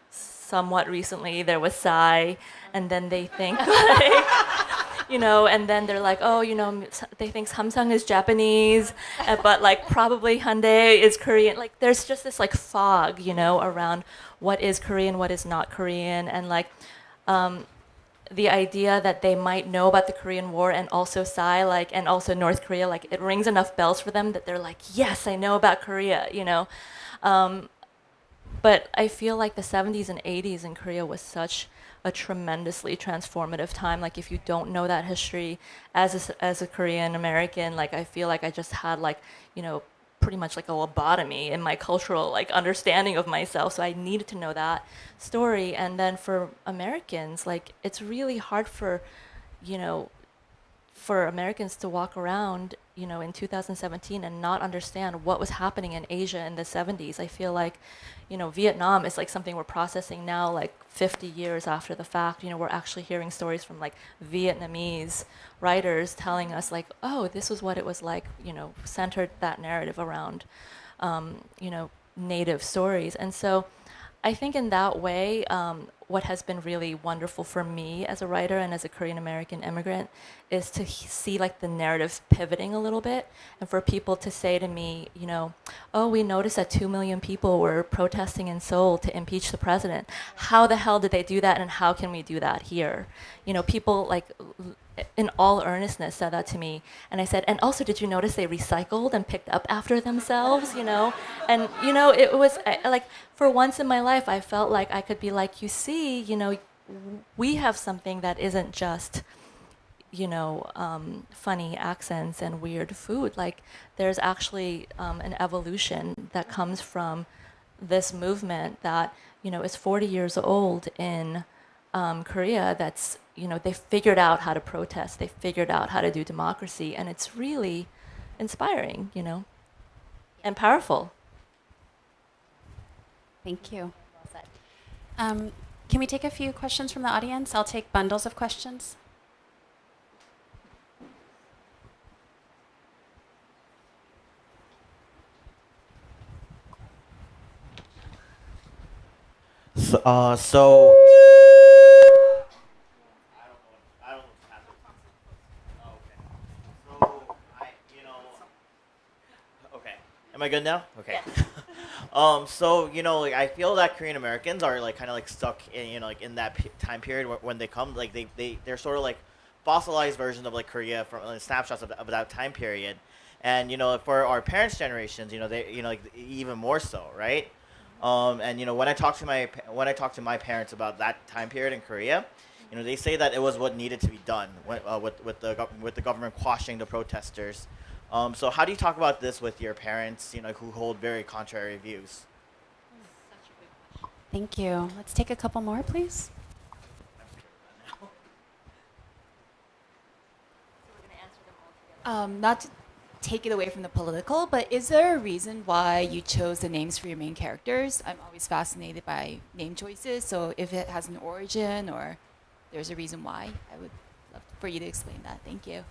somewhat recently there was Psy, and then they think and then they're like, oh, they think Samsung is Japanese, but probably Hyundai is Korean. There's just this fog, around what is Korean, what is not Korean, and the idea that they might know about the Korean War and also Psy, and also North Korea, it rings enough bells for them that they're like, yes, I know about Korea, But I feel like the 70s and 80s in Korea was such a tremendously transformative time. If you don't know that history as a Korean American, I feel like I just had pretty much a lobotomy in my cultural understanding of myself. So I needed to know that story. And then for Americans, it's really hard for Americans to walk around, in 2017 and not understand what was happening in Asia in the 70s. I feel like, Vietnam is something we're processing now, 50 years after the fact. We're actually hearing stories from Vietnamese writers telling us oh, this was what it was centered that narrative around native stories. And so I think in that way, what has been really wonderful for me as a writer and as a Korean American immigrant is to see like the narrative pivoting a little bit, and for people to say to me, oh, we noticed that 2 million people were protesting in Seoul to impeach the president. How the hell did they do that, and how can we do that here? People like in all earnestness said that to me, and I said, and also, did you notice they recycled and picked up after themselves? And it was like, for once in my life, I felt like I could be like, you see, we have something that isn't just funny accents and weird food. Like, there's actually an evolution that comes from this movement that is 40 years old in Korea. That's they figured out how to protest. They figured out how to do democracy, and it's really inspiring, and powerful. Thank you. Can we take a few questions from the audience? I'll take bundles of questions. So am I good now? Okay. So like, I feel that Korean Americans are like kind of like stuck in like in that time period when they come, like they're sort of like fossilized versions of like Korea from snapshots of that time period, and for our parents' generations, they like even more so, right? And when I talk to my parents about that time period in Korea, they say that it was what needed to be done with the government quashing the protesters. So how do you talk about this with your parents, who hold very contrary views? Thank you. Let's take a couple more, please. Not to take it away from the political, but is there a reason why you chose the names for your main characters? I'm always fascinated by name choices, so if it has an origin or there's a reason why, I would love for you to explain that. Thank you.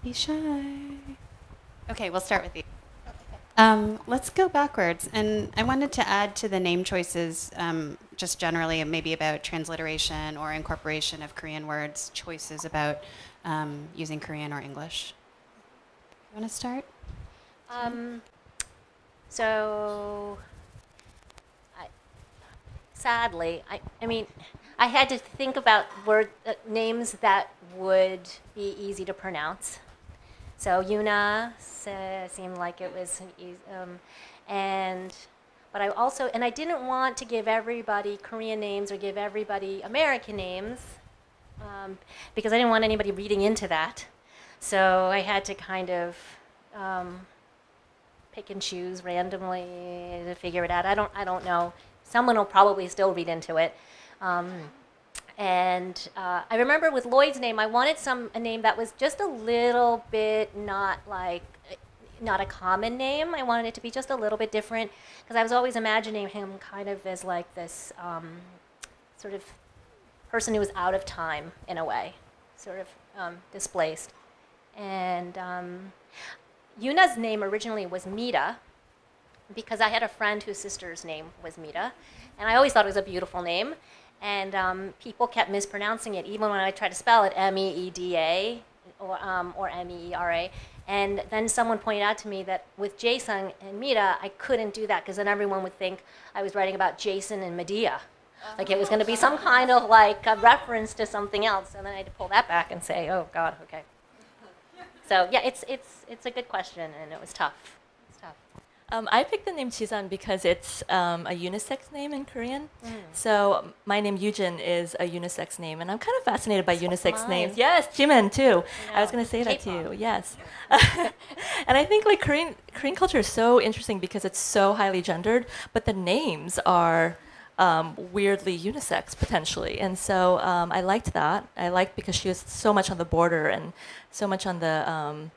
Be shy. Okay, we'll start with you. Let's go backwards. And I wanted to add to the name choices, just generally, maybe about transliteration or incorporation of Korean words, choices about using Korean or English. You want to start? Sadly, I mean, I had to think about names that would be easy to pronounce. So Yuna seemed like it was, but I didn't want to give everybody Korean names or give everybody American names, because I didn't want anybody reading into that. So I had to kind of pick and choose randomly to figure it out. I don't know. Someone will probably still read into it. I remember with Lloyd's name, I wanted a name that was just a little bit not a common name. I wanted it to be just a little bit different, because I was always imagining him kind of as like this sort of person who was out of time in a way, sort of displaced. And Yuna's name originally was Mita, because I had a friend whose sister's name was Mita, and I always thought it was a beautiful name. And people kept mispronouncing it, even when I tried to spell it M-E-E-D-A or M-E-E-R-A. And then someone pointed out to me that with Jason and Mita, I couldn't do that, because then everyone would think I was writing about Jason and Medea. Like it was going to be some kind of like a reference to something else. And then I had to pull that back and say, oh, God, okay. So yeah, it's a good question, and it was tough. I picked the name Jisan because it's a unisex name in Korean. So my name Yoojin is a unisex name, and I'm kind of fascinated by unisex names. Yes, Jimin too. I was going to say that to you. Yes. And I think like Korean culture is so interesting because it's so highly gendered, but the names are weirdly unisex potentially. And so I liked that. I liked because she was so much on the border and so much on the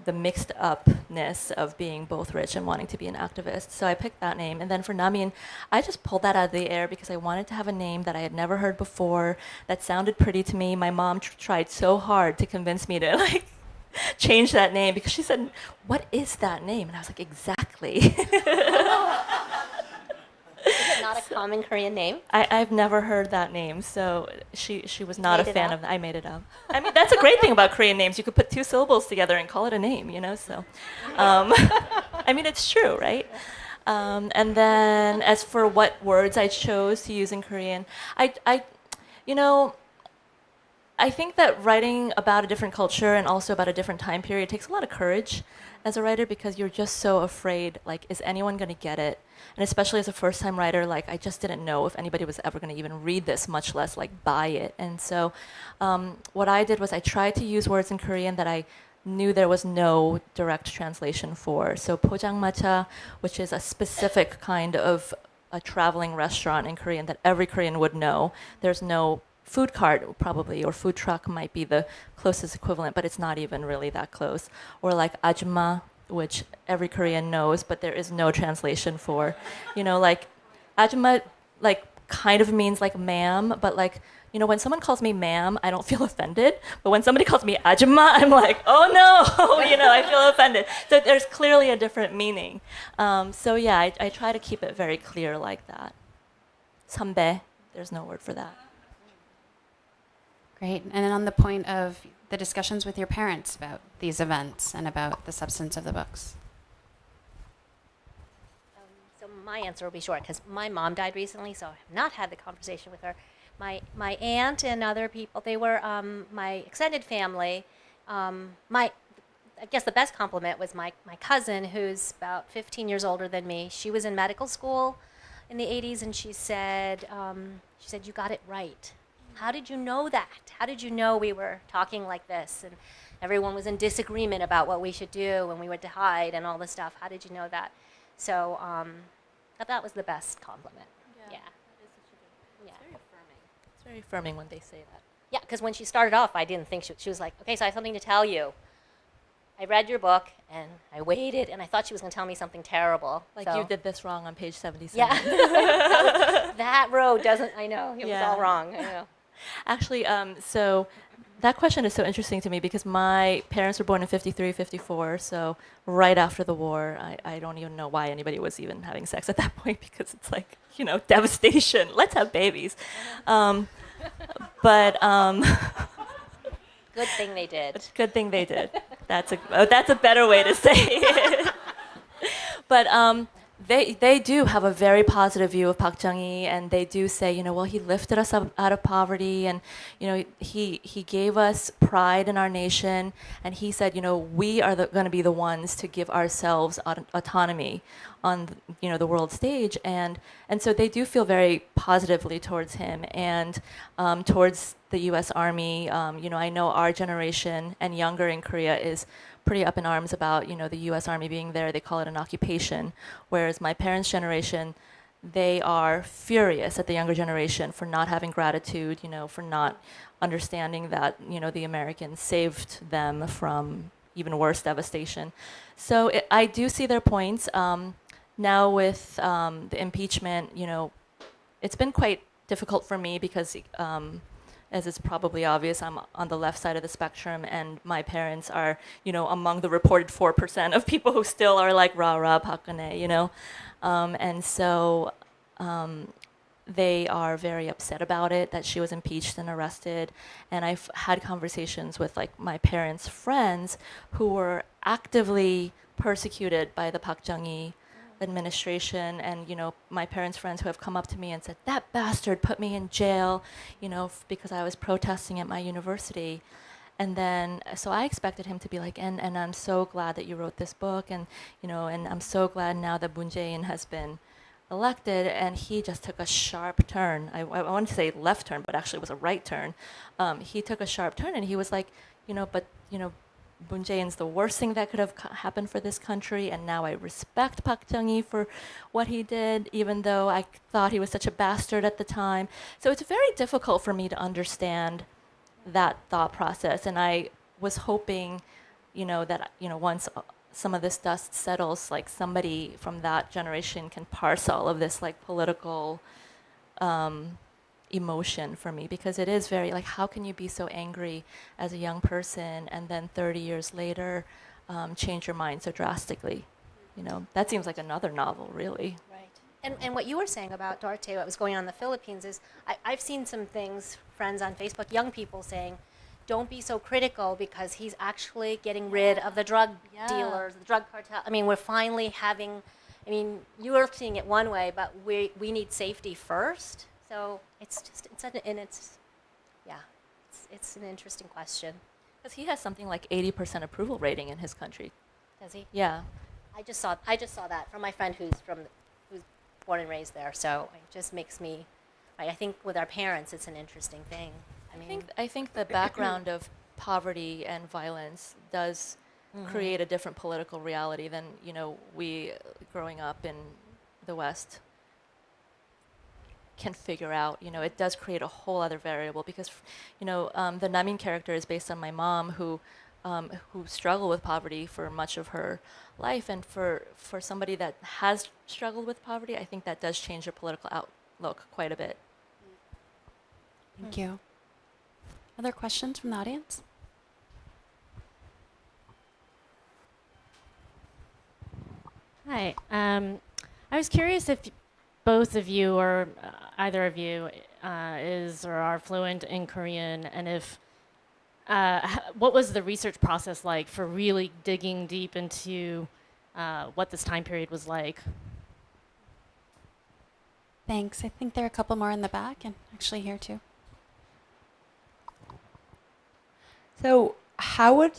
the mixed upness of being both rich and wanting to be an activist. So I picked that name. And then for Namin, I just pulled that out of the air because I wanted to have a name that I had never heard before, that sounded pretty to me. My mom tried so hard to convince me to like change that name because she said, "What is that name?" And I was like, "Exactly." Is it not a common Korean name? I've never heard that name, so she was not a made it fan up? of that. I made it up. I mean, that's a great thing about Korean names. You could put two syllables together and call it a name, so. I mean, it's true, right? And then as for what words I chose to use in Korean, I think that writing about a different culture and also about a different time period takes a lot of courage as a writer because you're just so afraid, like, is anyone going to get it? And especially as a first-time writer, like, I just didn't know if anybody was ever going to even read this, much less, like, buy it. And so what I did was I tried to use words in Korean that I knew there was no direct translation for. So pojangmacha, which is a specific kind of a traveling restaurant in Korean that every Korean would know. There's no food cart, probably, or food truck might be the closest equivalent, but it's not even really that close. Or like ajumma, which every Korean knows, but there is no translation for. Like ajumma, like kind of means like ma'am, but like, when someone calls me ma'am, I don't feel offended. But when somebody calls me ajumma, I'm like, oh no, I feel offended. So there's clearly a different meaning. So yeah, I try to keep it very clear like that. Sambe, there's no word for that. Great. And then on the point of the discussions with your parents about these events and about the substance of the books. So my answer will be short because my mom died recently, so I have not had the conversation with her. My aunt and other people, they were my extended family. I guess the best compliment was my cousin, who's about 15 years older than me. She was in medical school in the 80s, and she said, "You got it right. How did you know that? How did you know we were talking like this? And everyone was in disagreement about what we should do and we went to hide and all this stuff. How did you know that?" So that was the best compliment. Yeah. It's very affirming. It's very affirming when they say that. Yeah, because when she started off, I didn't think she was like, "Okay, so I have something to tell you. I read your book and I waited and I thought she was going to tell me something terrible." Like so, you did this wrong on page 77. Yeah. That road doesn't, I know, it was all wrong. I know. Actually, so that question is so interesting to me because my parents were born in 53, 54, so right after the war. I don't even know why anybody was even having sex at that point because it's like, devastation. Let's have babies. But Good thing they did. Good thing they did. That's a better way to say it. But they do have a very positive view of Park Chung-hee, and they do say, well, he lifted us up out of poverty, and he gave us pride in our nation, and he said, we are going to be the ones to give ourselves autonomy on the world stage, and so they do feel very positively towards him and towards the U.S. Army. I know our generation and younger in Korea is pretty up in arms about the U.S. Army being there. They call it an occupation, whereas my parents' generation, they are furious at the younger generation for not having gratitude, for not understanding that the Americans saved them from even worse devastation. So I do see their points. Now with the impeachment, it's been quite difficult for me because as is probably obvious, I'm on the left side of the spectrum, and my parents are, among the reported 4% of people who still are like rah rah Park Geun-hye, and so they are very upset about it that she was impeached and arrested. And I've had conversations with like my parents' friends who were actively persecuted by the Park Chung-hee administration, and my parents' friends who have come up to me and said, "That bastard put me in jail, because I was protesting at my university." And then so I expected him to be like, and I'm so glad that you wrote this book, and and I'm so glad now that Moon Jae-in has been elected. And he just took a sharp turn. I wanted to say left turn, but actually it was a right turn. He took a sharp turn, and he was like, but Moon Jae-in's the worst thing that could have happened for this country, and now I respect Park Chung-hee for what he did, even though I thought he was such a bastard at the time. So it's very difficult for me to understand that thought process, and I was hoping, that once some of this dust settles, like somebody from that generation can parse all of this like political emotion for me, because it is very like, how can you be so angry as a young person and then 30 years later change your mind so drastically? That seems like another novel, really. Right. And what you were saying about Duarte, what was going on in the Philippines, is I've seen some things, friends on Facebook, young people saying, don't be so critical because he's actually getting rid of the drug dealers, the drug cartel. I mean, we're finally having, you are seeing it one way, but we need safety first. So it's an interesting question. Because he has something like 80% approval rating in his country. Does he? Yeah. I just saw that from my friend who's born and raised there. So it just makes me, I think with our parents, it's an interesting thing. I think the background of poverty and violence does create a different political reality than we growing up in the West can figure out. It does create a whole other variable, because the Namin character is based on my mom, who struggled with poverty for much of her life, and for somebody that has struggled with poverty, I think that does change your political outlook quite a bit. Thank you. Other questions from the audience? Hi. I was curious if both of you or either of you is or are fluent in Korean, and if what was the research process like for really digging deep into what this time period was like? Thanks. I think there are a couple more in the back, and actually here too. So how would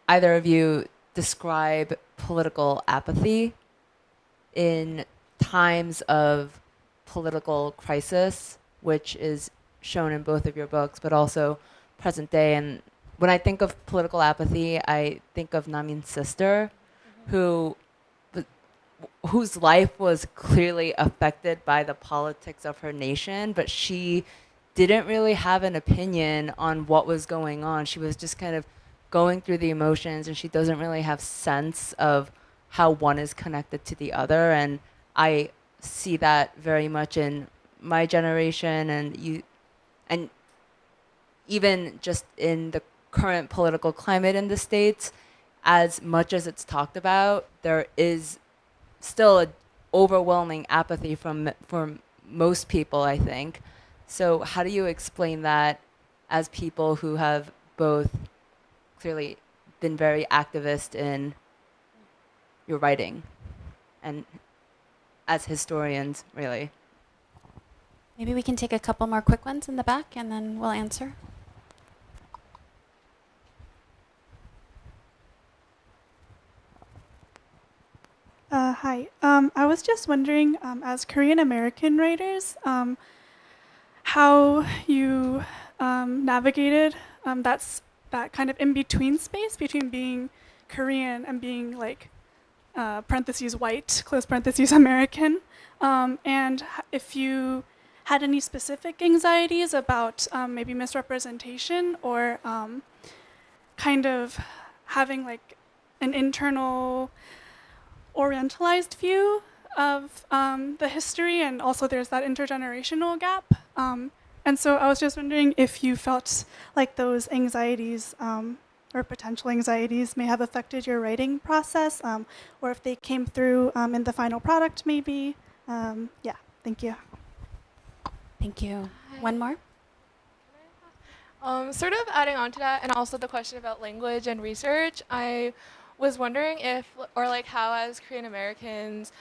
either of you describe political apathy in times of political crisis, which is shown in both of your books, but also present day? And when I think of political apathy, I think of Namin's sister, whose life was clearly affected by the politics of her nation, but she didn't really have an opinion on what was going on. She was just kind of going through the emotions, and she doesn't really have sense of how one is connected to the other. And I see that very much in my generation, and even just in the current political climate in the States. As much as it's talked about, there is still an overwhelming apathy from most people, I think. So how do you explain that as people who have both clearly been very activist in your writing and as historians, really? Maybe we can take a couple more quick ones in the back, and then we'll answer. Hi. I was just wondering, as Korean American writers, how you navigated that kind of in-between space between being Korean and being like parentheses white, close parentheses American, and if you had any specific anxieties about maybe misrepresentation or kind of having like an internal orientalized view of the history, and also there's that intergenerational gap. And so I was just wondering if you felt like those anxieties or potential anxieties may have affected your writing process, or if they came through in the final product maybe. Yeah, thank you. Thank you. One more? Sort of adding on to that, and also the question about language and research, I was wondering if, or like how as Korean Americans,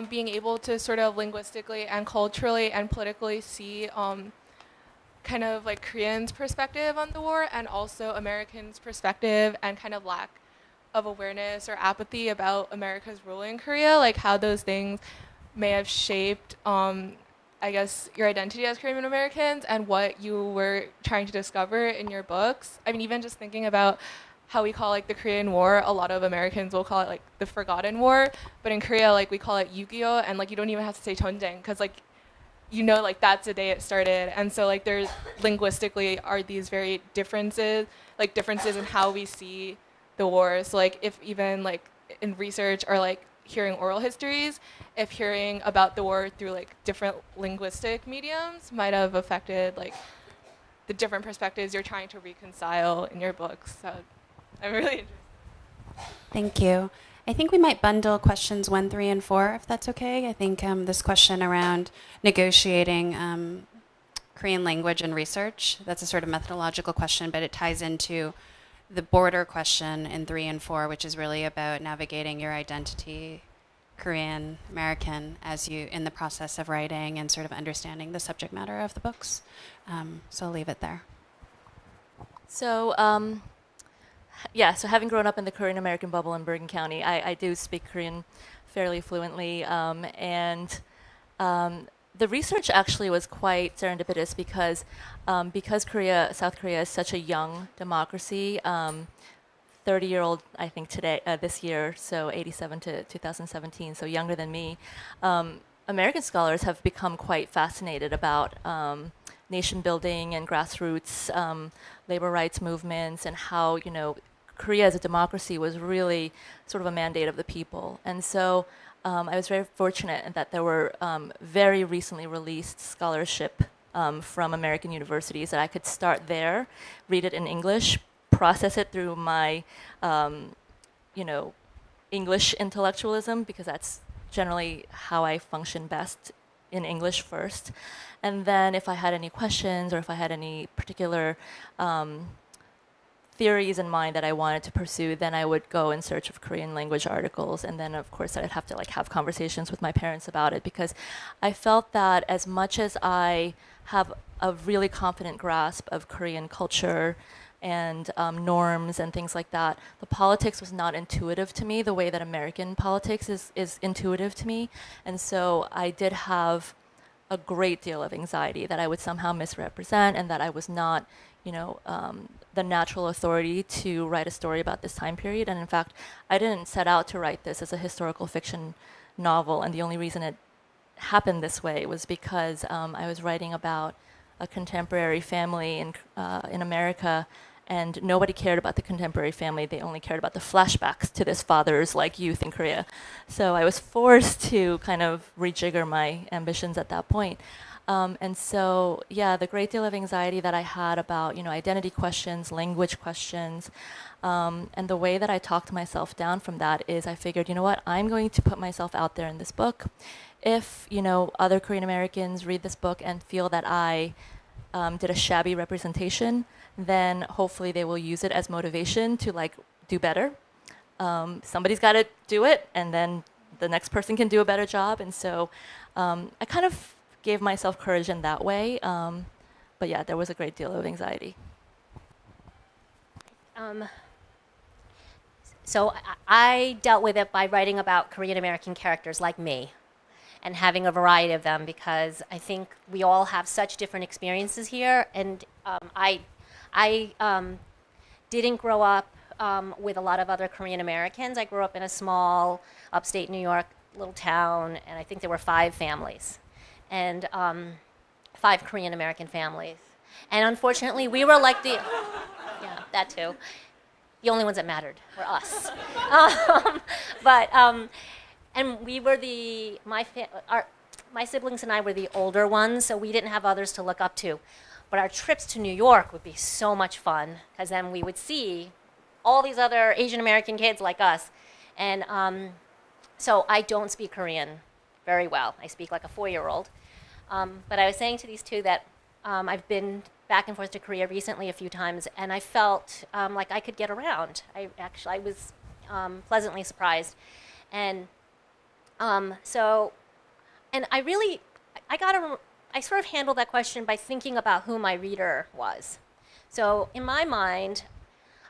being able to sort of linguistically and culturally and politically see kind of like Koreans' perspective on the war, and also Americans' perspective and kind of lack of awareness or apathy about America's role in Korea, like how those things may have shaped, I guess, your identity as Korean Americans and what you were trying to discover in your books. I mean, even just thinking about how we call like the Korean War, a lot of Americans will call it like the Forgotten War, but in Korea, like we call it Yu-Gi-Oh, and like you don't even have to say 전쟁, because like like that's the day it started. And so like there's linguistically are these very differences in how we see the war. So like if even like in research or like hearing oral histories, if hearing about the war through like different linguistic mediums might have affected like the different perspectives you're trying to reconcile in your books. So I'm really interested. Thank you. I think we might bundle questions 1, 3, and 4, if that's okay. I think this question around negotiating Korean language and research, that's a sort of methodological question, but it ties into the border question in 3 and 4, which is really about navigating your identity, Korean American, as you in the process of writing and sort of understanding the subject matter of the books. So I'll leave it there. So, so having grown up in the Korean American bubble in Bergen County, I do speak Korean fairly fluently, and the research actually was quite serendipitous because South Korea is such a young democracy, 30-year-old, I think this year, so 87 to 2017, so younger than me. American scholars have become quite fascinated about nation building and grassroots labor rights movements, and how, you know, Korea as a democracy was really sort of a mandate of the people. And so I was very fortunate that there were very recently released scholarship from American universities that I could start there, read it in English, process it through my, English intellectualism, because that's generally how I function best, in English first. And then if I had any questions or if I had any particular theories in mind that I wanted to pursue, then I would go in search of Korean language articles, and then of course I'd have to like have conversations with my parents about it, because I felt that as much as I have a really confident grasp of Korean culture and norms and things like that, the politics was not intuitive to me the way that American politics is intuitive to me. And so I did have a great deal of anxiety that I would somehow misrepresent, and that I was not, the natural authority to write a story about this time period. And in fact, I didn't set out to write this as a historical fiction novel, and the only reason it happened this way was because I was writing about a contemporary family in America, and nobody cared about the contemporary family. They only cared about the flashbacks to this father's youth in Korea. So I was forced to kind of rejigger my ambitions at that point. And so, the great deal of anxiety that I had about, identity questions, language questions, and the way that I talked myself down from that is I figured, I'm going to put myself out there in this book. If, other Korean Americans read this book and feel that I did a shabby representation, then hopefully they will use it as motivation to do better. Somebody's got to do it, and then the next person can do a better job. And so I kind of gave myself courage in that way. But yeah, there was a great deal of anxiety. So I dealt with it by writing about Korean American characters like me, and having a variety of them, because I think we all have such different experiences here. And I didn't grow up with a lot of other Korean Americans. I grew up in a small upstate New York little town, and I think there were 5 families, and 5 Korean American families. And unfortunately, we were like that too. The only ones that mattered were us. And we were my siblings and I were the older ones, so we didn't have others to look up to. But our trips to New York would be so much fun, because then we would see all these other Asian American kids like us. And so I don't speak Korean very well. I speak like a 4-year-old. But I was saying to these two that I've been back and forth to Korea recently a few times, and I felt like I could get around. I was pleasantly surprised. And I sort of handled that question by thinking about who my reader was. So in my mind,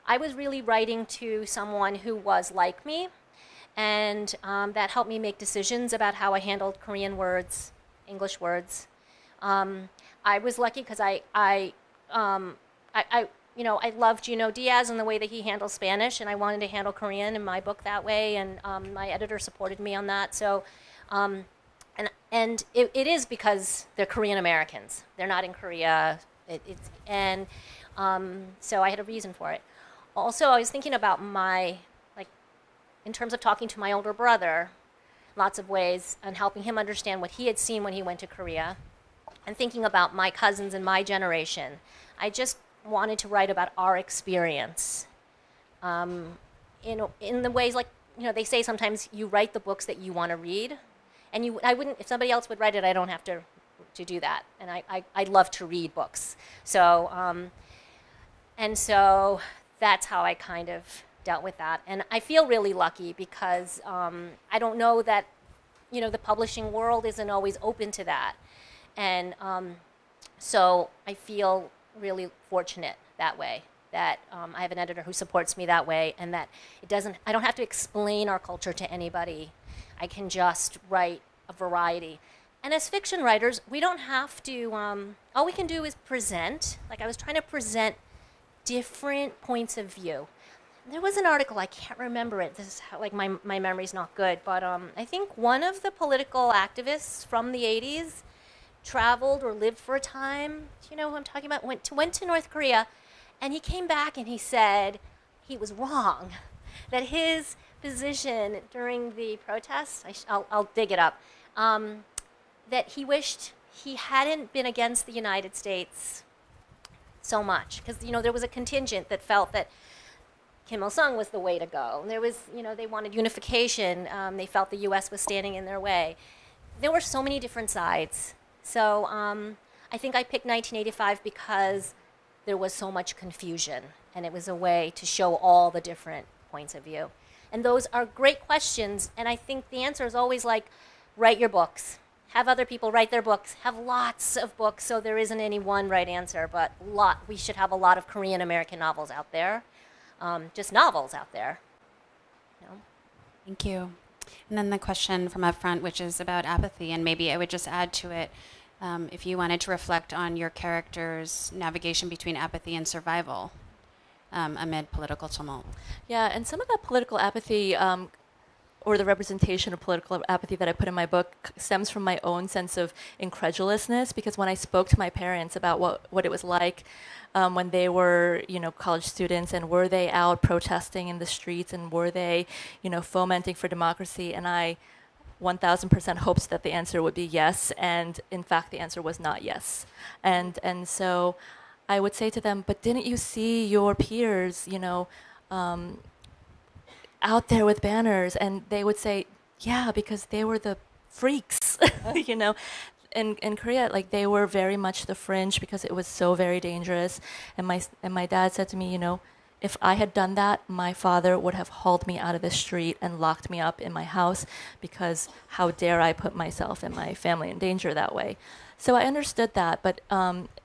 I was really writing to someone who was like me, and that helped me make decisions about how I handled Korean words, English words. I was lucky because I loved Junot Diaz and the way that he handles Spanish, and I wanted to handle Korean in my book that way, and my editor supported me on that. So, and it is because they're Korean Americans. They're not in Korea. So I had a reason for it. also, I was thinking about in terms of talking to my older brother, lots of ways, and helping him understand what he had seen when he went to Korea, and thinking about my cousins and my generation. I just wanted to write about our experience in the ways, like, they say sometimes you write the books that you want to read, and I wouldn't, if somebody else would write it, I don't have to do that, and I love to read books. So, and so that's how I kind of dealt with that. And I feel really lucky because I don't know that, the publishing world isn't always open to that. And so I feel really fortunate that way, that I have an editor who supports me that way, and that I don't have to explain our culture to anybody. I can just write a variety. And as fiction writers, we don't have to, all we can do is present. Like, I was trying to present different points of view. There was an article, I can't remember it. This is how, like, my memory's not good, but I think one of the political activists from the 80s traveled or lived for a time. Do you know who I'm talking about? Went to North Korea, and he came back and he said he was wrong, that his position during the protests, I'll dig it up, that he wished he hadn't been against the United States so much, because there was a contingent that felt that Kim Il-sung was the way to go. There was, they wanted unification. They felt the U.S. was standing in their way. There were so many different sides. So I think I picked 1985 because there was so much confusion, and it was a way to show all the different points of view. And those are great questions, and I think the answer is always like, write your books. Have other people write their books. Have lots of books, so there isn't any one right answer, but we should have a lot of Korean American novels out there. Just novels out there. Thank you. And then the question from up front, which is about apathy, and maybe I would just add to it, if you wanted to reflect on your character's navigation between apathy and survival amid political tumult. Yeah, and some of that political apathy, or the representation of political apathy that I put in my book, stems from my own sense of incredulousness, because when I spoke to my parents about what it was like when they were, college students, and were they out protesting in the streets, and were they, fomenting for democracy, and I 1000% hoped that the answer would be yes, and in fact the answer was not yes. And so I would say to them, but didn't you see your peers, out there with banners? And they would say, yeah, because they were the freaks, In Korea, like, they were very much the fringe because it was so very dangerous. And my dad said to me, if I had done that, my father would have hauled me out of the street and locked me up in my house, because how dare I put myself and my family in danger that way. So I understood that, but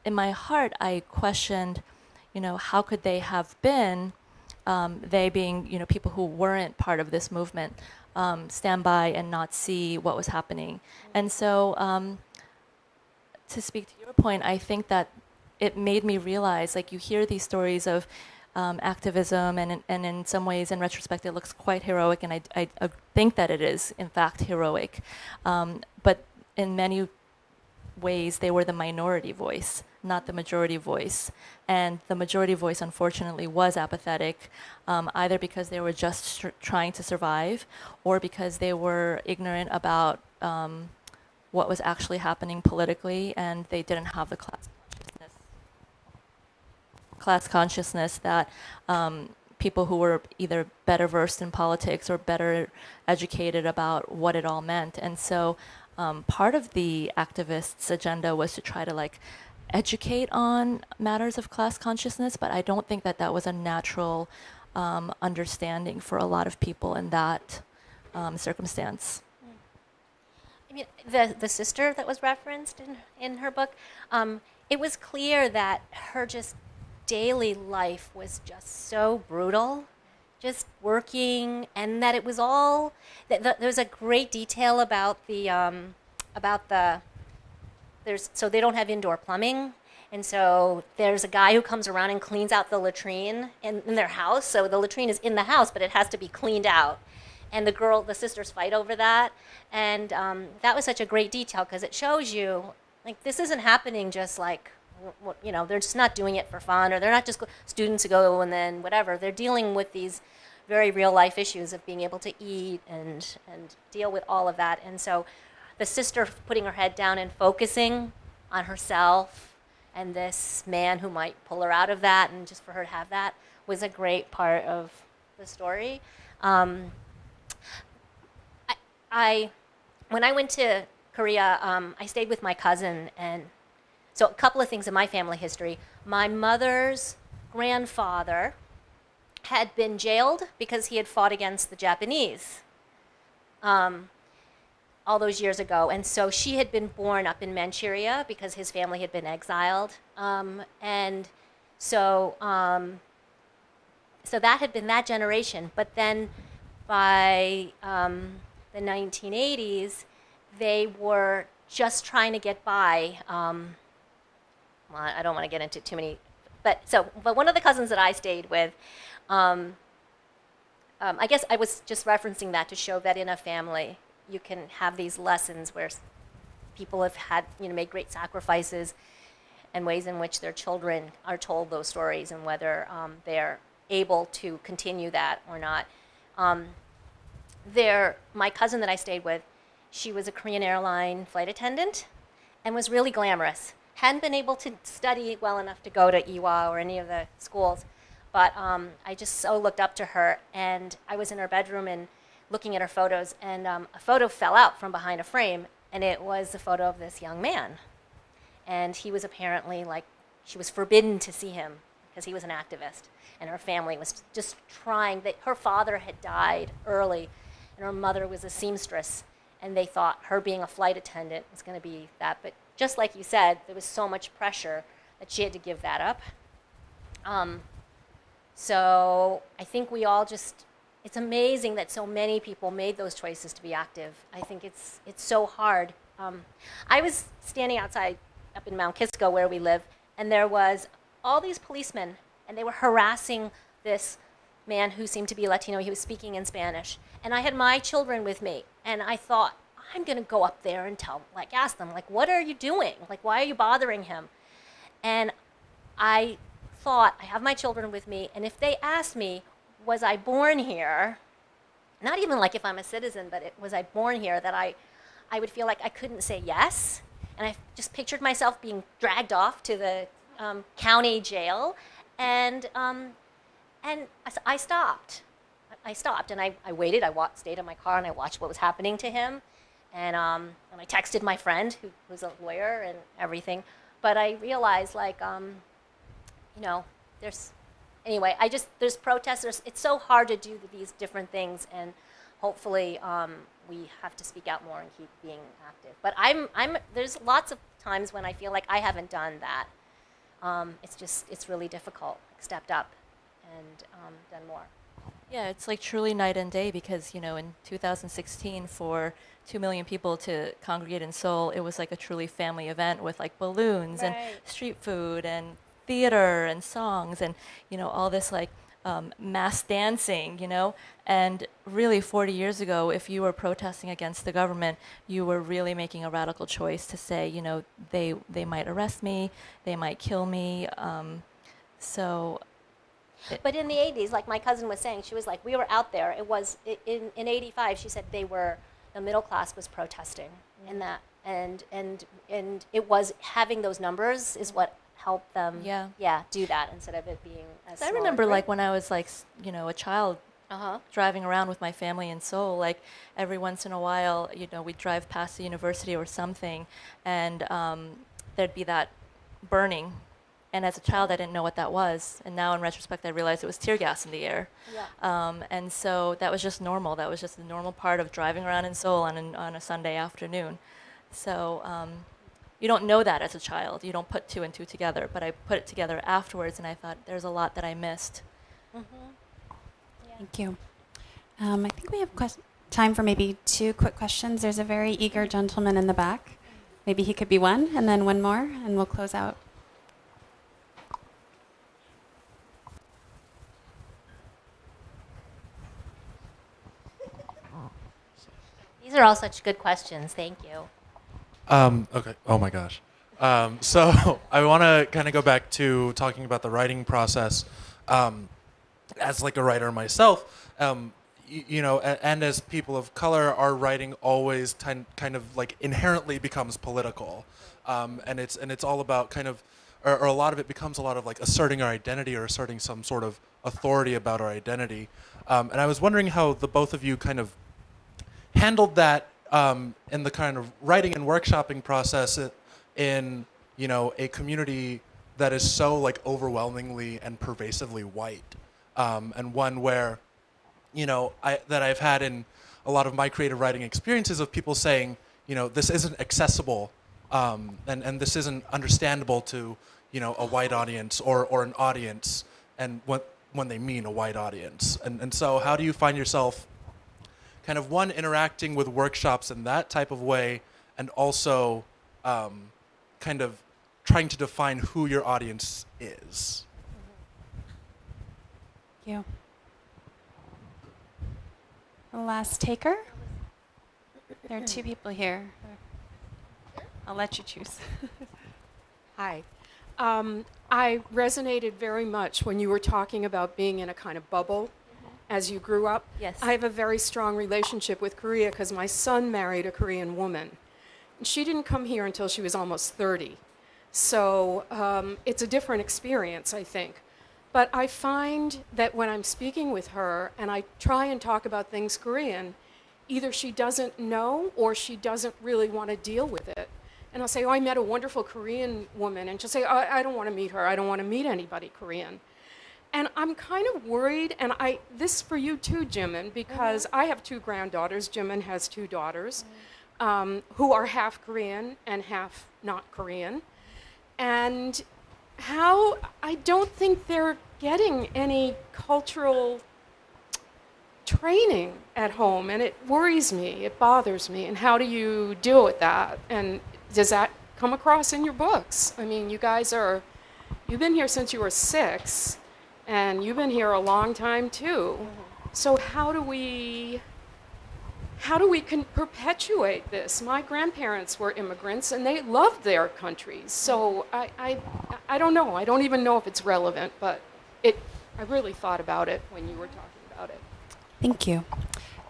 in my heart, I questioned, how could they have been, they being, people who weren't part of this movement, stand by and not see what was happening. And so, to speak to your point, I think that it made me realize, like, you hear these stories of activism, and in some ways, in retrospect, it looks quite heroic, and I think that it is, in fact, heroic. But in many ways, they were the minority voice, not the majority voice. And the majority voice, unfortunately, was apathetic, either because they were just trying to survive, or because they were ignorant about what was actually happening politically, and they didn't have the class consciousness that people who were either better versed in politics or better educated about what it all meant. And so part of the activists' agenda was to try to educate on matters of class consciousness, but I don't think that was a natural understanding for a lot of people in that circumstance. I mean, the sister that was referenced in her book, it was clear that her just daily life was just so brutal, just working, and that it was all, there was a great detail about so they don't have indoor plumbing, and so there's a guy who comes around and cleans out the latrine in their house. So the latrine is in the house, but it has to be cleaned out. And the sisters fight over that. And that was such a great detail, because it shows you, this isn't happening just they're just not doing it for fun, or they're not just students who go and then whatever. They're dealing with these very real life issues of being able to eat and deal with all of that. And so the sister putting her head down and focusing on herself and this man who might pull her out of that, and just for her to have that, was a great part of the story. When I went to Korea, I stayed with my cousin, and so a couple of things in my family history. My mother's grandfather had been jailed because he had fought against the Japanese all those years ago. And so she had been born up in Manchuria because his family had been exiled. And so that had been that generation. But then by the 1980s, they were just trying to get by. Well, I don't want to get into too many, but one of the cousins that I stayed with, I guess I was just referencing that to show that in a family you can have these lessons where people have had, made great sacrifices, and ways in which their children are told those stories, and whether they're able to continue that or not. My cousin that I stayed with, she was a Korean airline flight attendant and was really glamorous. Hadn't been able to study well enough to go to Ewha or any of the schools, but I just so looked up to her. And I was in her bedroom and looking at her photos, and a photo fell out from behind a frame, and it was a photo of this young man. And he was apparently she was forbidden to see him because he was an activist, and her family was just trying. Her father had died early, and her mother was a seamstress, and they thought her being a flight attendant was going to be that. But just like you said, there was so much pressure that she had to give that up. So I think we all it's amazing that so many people made those choices to be active. I think it's so hard. I was standing outside up in Mount Kisco where we live, and there was all these policemen, and they were harassing this man who seemed to be Latino. He was speaking in Spanish. And I had my children with me, and I thought, I'm going to go up there and ask them, what are you doing? Why are you bothering him? And I thought, I have my children with me, and if they asked me, was I born here? Not even if I'm a citizen, but was I born here, that I would feel like I couldn't say yes. And I just pictured myself being dragged off to the county jail, and I stopped. I stopped, and I waited. I stayed in my car, and I watched what was happening to him. And I texted my friend, who's a lawyer and everything. But I realized, there's protests. It's so hard to do these different things, and hopefully we have to speak out more and keep being active. But there's lots of times when I feel like I haven't done that. It's really difficult. Stepped up and done more. Yeah, it's truly night and day, because, in 2016, for 2 million people to congregate in Seoul, it was a truly family event with balloons and street food and theater and songs and, all this mass dancing, And really 40 years ago, if you were protesting against the government, you were really making a radical choice to say, they might arrest me, they might kill me. But in the 80s, like my cousin was saying, she was we were out there. It was in 85. She said the middle class was protesting in that, and it was having those numbers is what helped them do that instead of it being as I small. remember when I was a child driving around with my family in Seoul, every once in a while, we'd drive past the university or something, and there'd be that burning. And as a child, I didn't know what that was. And now in retrospect, I realized it was tear gas in the air. Yeah. And so that was just normal. That was just the normal part of driving around in Seoul on a Sunday afternoon. So you don't know that as a child. You don't put two and two together. But I put it together afterwards, and I thought, there's a lot that I missed. Mm-hmm. Yeah. Thank you. I think we have time for maybe 2 quick questions. There's a very eager gentleman in the back. Maybe he could be one, and then one more, and we'll close out. These are all such good questions. Thank you. Okay. Oh my gosh. So I want to kind of go back to talking about the writing process. As like a writer myself, and as people of color, our writing always kind of like inherently becomes political, and it's all about kind of, or a lot of it becomes a lot of like asserting our identity or asserting some sort of authority about our identity. And I was wondering how the both of you kind of handled that in the kind of writing and workshopping process in a community that is so like overwhelmingly and pervasively white, and one where that I've had in a lot of my creative writing experiences of people saying this isn't accessible, and this isn't understandable to a white audience or an audience, and when they mean a white audience, and so how do you find yourself kind of interacting with workshops in that type of way, and also kind of trying to define who your audience is? Thank you. The last taker? There are two people here. I'll let you choose. Hi. I resonated very much when you were talking about being in a kind of bubble as you grew up. Yes. I have a very strong relationship with Korea because my son married a Korean woman. She didn't come here until she was almost 30. So it's a different experience, I think. But I find that when I'm speaking with her and I try and talk about things Korean, either she doesn't know or she doesn't really want to deal with it. And I'll say, oh, I met a wonderful Korean woman. And she'll say, oh, I don't want to meet her. I don't want to meet anybody Korean. And I'm kind of worried, and this is for you too, Jimin, because I have two granddaughters. Jimin has two daughters who are half Korean and half not Korean. And I don't think they're getting any cultural training at home, and it worries me, it bothers me. And how do you deal with that? And does that come across in your books? I mean, you've been here since you were 6, and you've been here a long time too. So how do we perpetuate this? My grandparents were immigrants and they loved their countries. So I don't know. I don't even know if it's relevant, but I really thought about it when you were talking about it. Thank you.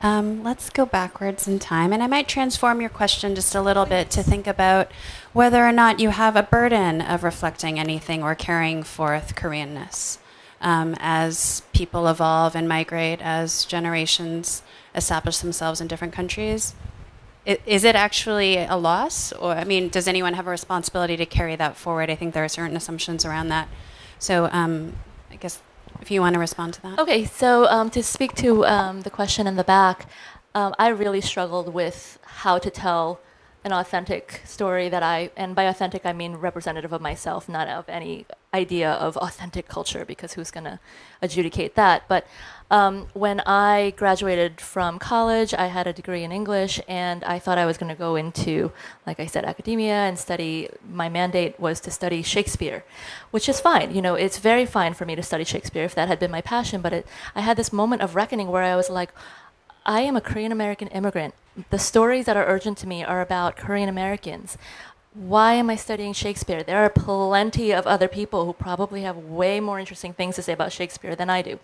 Let's go backwards in time, and I might transform your question just a little bit to think about whether or not you have a burden of reflecting anything or carrying forth Koreanness as people evolve and migrate, as generations establish themselves in different countries. Is it actually a loss? Or, I mean, does anyone have a responsibility to carry that forward? I think there are certain assumptions around that. So I guess if you want to respond to that. Okay, so to speak to the question in the back, I really struggled with how to tell an authentic story and by authentic I mean representative of myself, not of any idea of authentic culture, because who's going to adjudicate that? But when I graduated from college, I had a degree in English, and I thought I was going to go into, like I said, academia and study. My mandate was to study Shakespeare, which is fine. It's very fine for me to study Shakespeare if that had been my passion. But I had this moment of reckoning where I was like, I am a Korean American immigrant. The stories that are urgent to me are about Korean Americans. Why am I studying Shakespeare? There are plenty of other people who probably have way more interesting things to say about Shakespeare than I do.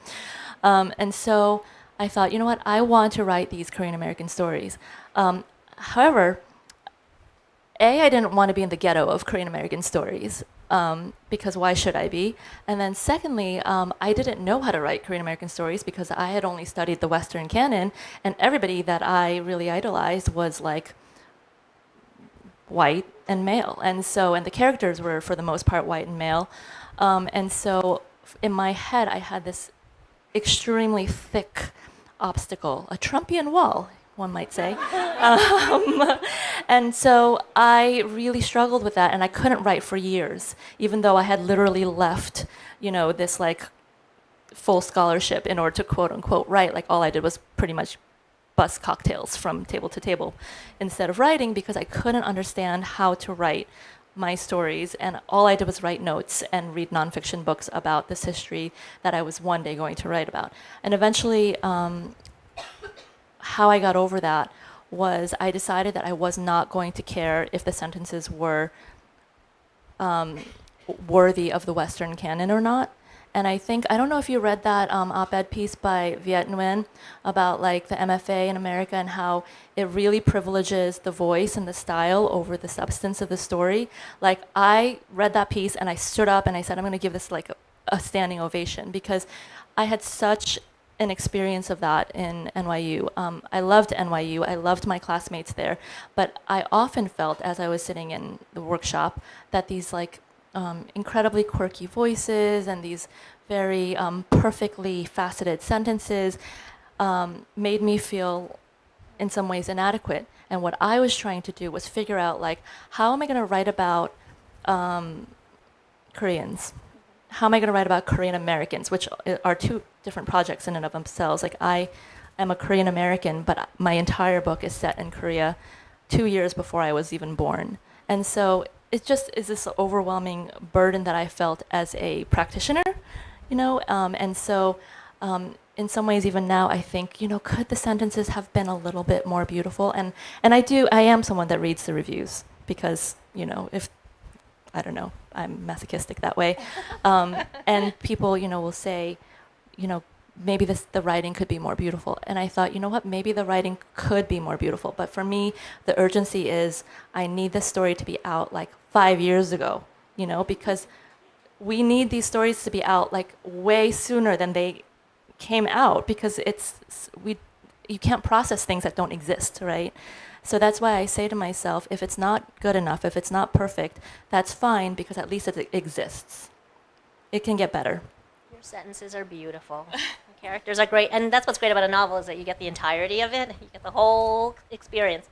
And so I thought, you know what? I want to write these Korean American stories. However, I didn't want to be in the ghetto of Korean American stories. Because why should I be? And then secondly, I didn't know how to write Korean American stories because I had only studied the Western canon, and everybody that I really idolized was like white and male. And the characters were for the most part white and male. And so in my head, I had this extremely thick obstacle, a Trumpian wall, one might say. And so I really struggled with that, and I couldn't write for years, even though I had literally left, this like full scholarship in order to quote unquote write. Like all I did was pretty much bust cocktails from table to table instead of writing, because I couldn't understand how to write my stories, and all I did was write notes and read nonfiction books about this history that I was one day going to write about. And eventually, how I got over that was I decided that I was not going to care if the sentences were worthy of the Western canon or not. And I don't know if you read that op-ed piece by Viet Nguyen about like the MFA in America and how it really privileges the voice and the style over the substance of the story. Like I read that piece and I stood up and I said, I'm going to give this like a standing ovation because I had such an experience of that in NYU. I loved NYU. I loved my classmates there. But I often felt as I was sitting in the workshop that these like incredibly quirky voices and these very perfectly faceted sentences made me feel in some ways inadequate. And what I was trying to do was figure out like, how am I going to write about Koreans? How am I going to write about Korean Americans, which are two different projects in and of themselves. Like I am a Korean American, but my entire book is set in Korea 2 years before I was even born. And so it just is this overwhelming burden that I felt as a practitioner, you know, and so in some ways even now I think, you know, could the sentences have been a little bit more beautiful? And I am someone that reads the reviews because, you know, if, I don't know, I'm masochistic that way. And people, you know, will say, you know, maybe the writing could be more beautiful. And I thought, you know what, maybe the writing could be more beautiful. But for me, the urgency is I need this story to be out like 5 years ago, you know, because we need these stories to be out like way sooner than they came out because you can't process things that don't exist, right? So that's why I say to myself, if it's not good enough, if it's not perfect, that's fine because at least it exists. It can get better. Your sentences are beautiful. The characters are great. And that's what's great about a novel is that you get the entirety of it. You get the whole experience.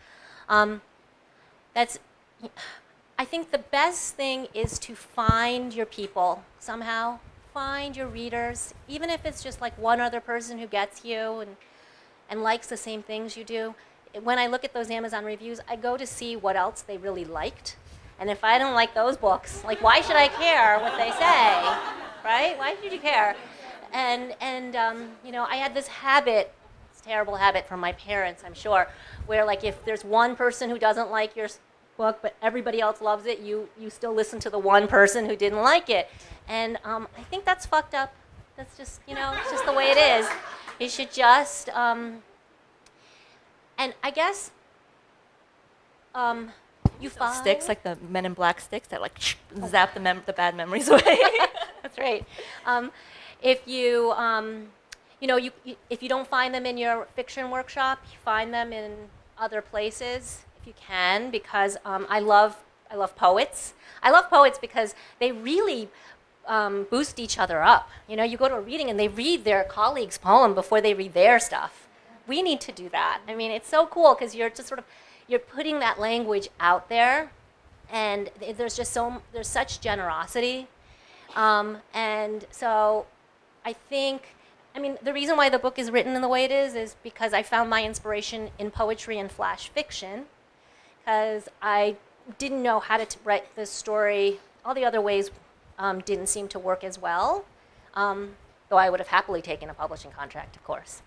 I think the best thing is to find your people somehow. Find your readers, even if it's just like one other person who gets you and likes the same things you do. When I look at those Amazon reviews, I go to see what else they really liked. And if I don't like those books, like why should I care what they say, right? Why should you care? And you know, I had this habit, this terrible habit from my parents, I'm sure, where like if there's one person who doesn't like your book, but everybody else loves it, you still listen to the one person who didn't like it. And I think that's fucked up. That's just, you know, it's just the way it is. You should just, and I guess you find sticks, like the Men in Black sticks that like zap the bad memories away. That's right. If you, you know, if you don't find them in your fiction workshop, you find them in other places if you can, because I love poets. I love poets because they really boost each other up. You know, you go to a reading and they read their colleague's poem before they read their stuff. We need to do that. I mean, it's so cool because you're just sort of, you're putting that language out there, and there's such generosity. And so I think, I mean, the reason why the book is written in the way it is because I found my inspiration in poetry and flash fiction, because I didn't know how to write this story. All the other ways didn't seem to work as well, though I would have happily taken a publishing contract, of course.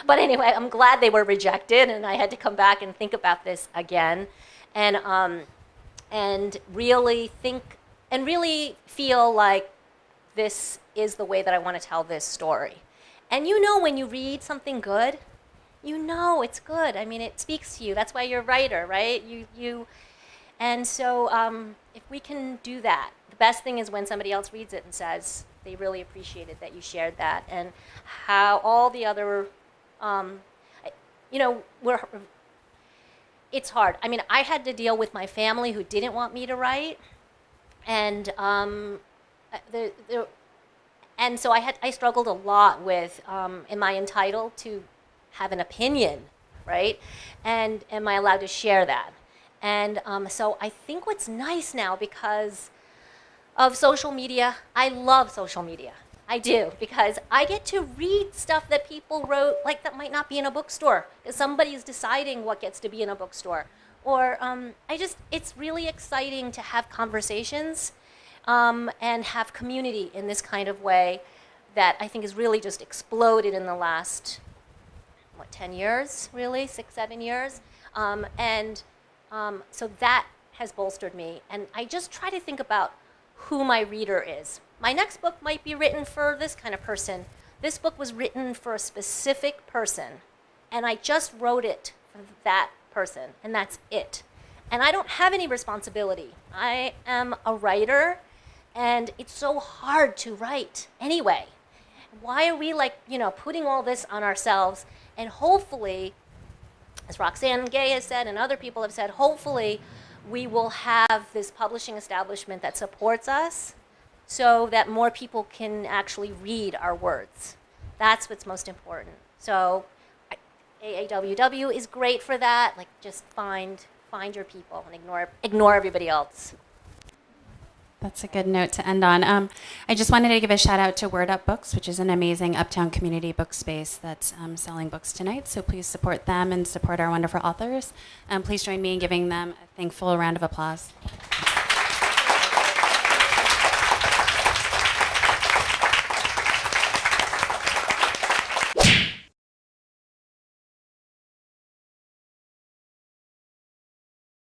But anyway, I'm glad they were rejected, and I had to come back and think about this again, and really think and really feel like this is the way that I want to tell this story. And you know when you read something good, you know it's good. I mean, it speaks to you. That's why you're a writer, right? And so if we can do that, the best thing is when somebody else reads it and says they really appreciated that you shared that, and how all the other, you know, it's hard. I mean, I had to deal with my family who didn't want me to write, and and so I struggled a lot with, am I entitled to have an opinion, right? And am I allowed to share that? And so I think what's nice now, because of social media, I love social media. I do, because I get to read stuff that people wrote, like that might not be in a bookstore, because somebody's deciding what gets to be in a bookstore. Or it's really exciting to have conversations and have community in this kind of way that I think has really just exploded in the last, 10 years, really, 6, 7 years. So that has bolstered me. And I just try to think about who my reader is. My next book might be written for this kind of person. This book was written for a specific person, and I just wrote it for that person, and that's it. And I don't have any responsibility. I am a writer, and it's so hard to write anyway. Why are we putting all this on ourselves? And hopefully, as Roxane Gay has said and other people have said, hopefully we will have this publishing establishment that supports us so that more people can actually read our words. That's what's most important. So AAWW is great for that. Just find your people and ignore everybody else. That's a good note to end on. I just wanted to give a shout out to Word Up Books, which is an amazing uptown community book space that's selling books tonight. So please support them and support our wonderful authors. Please join me in giving them a thankful round of applause.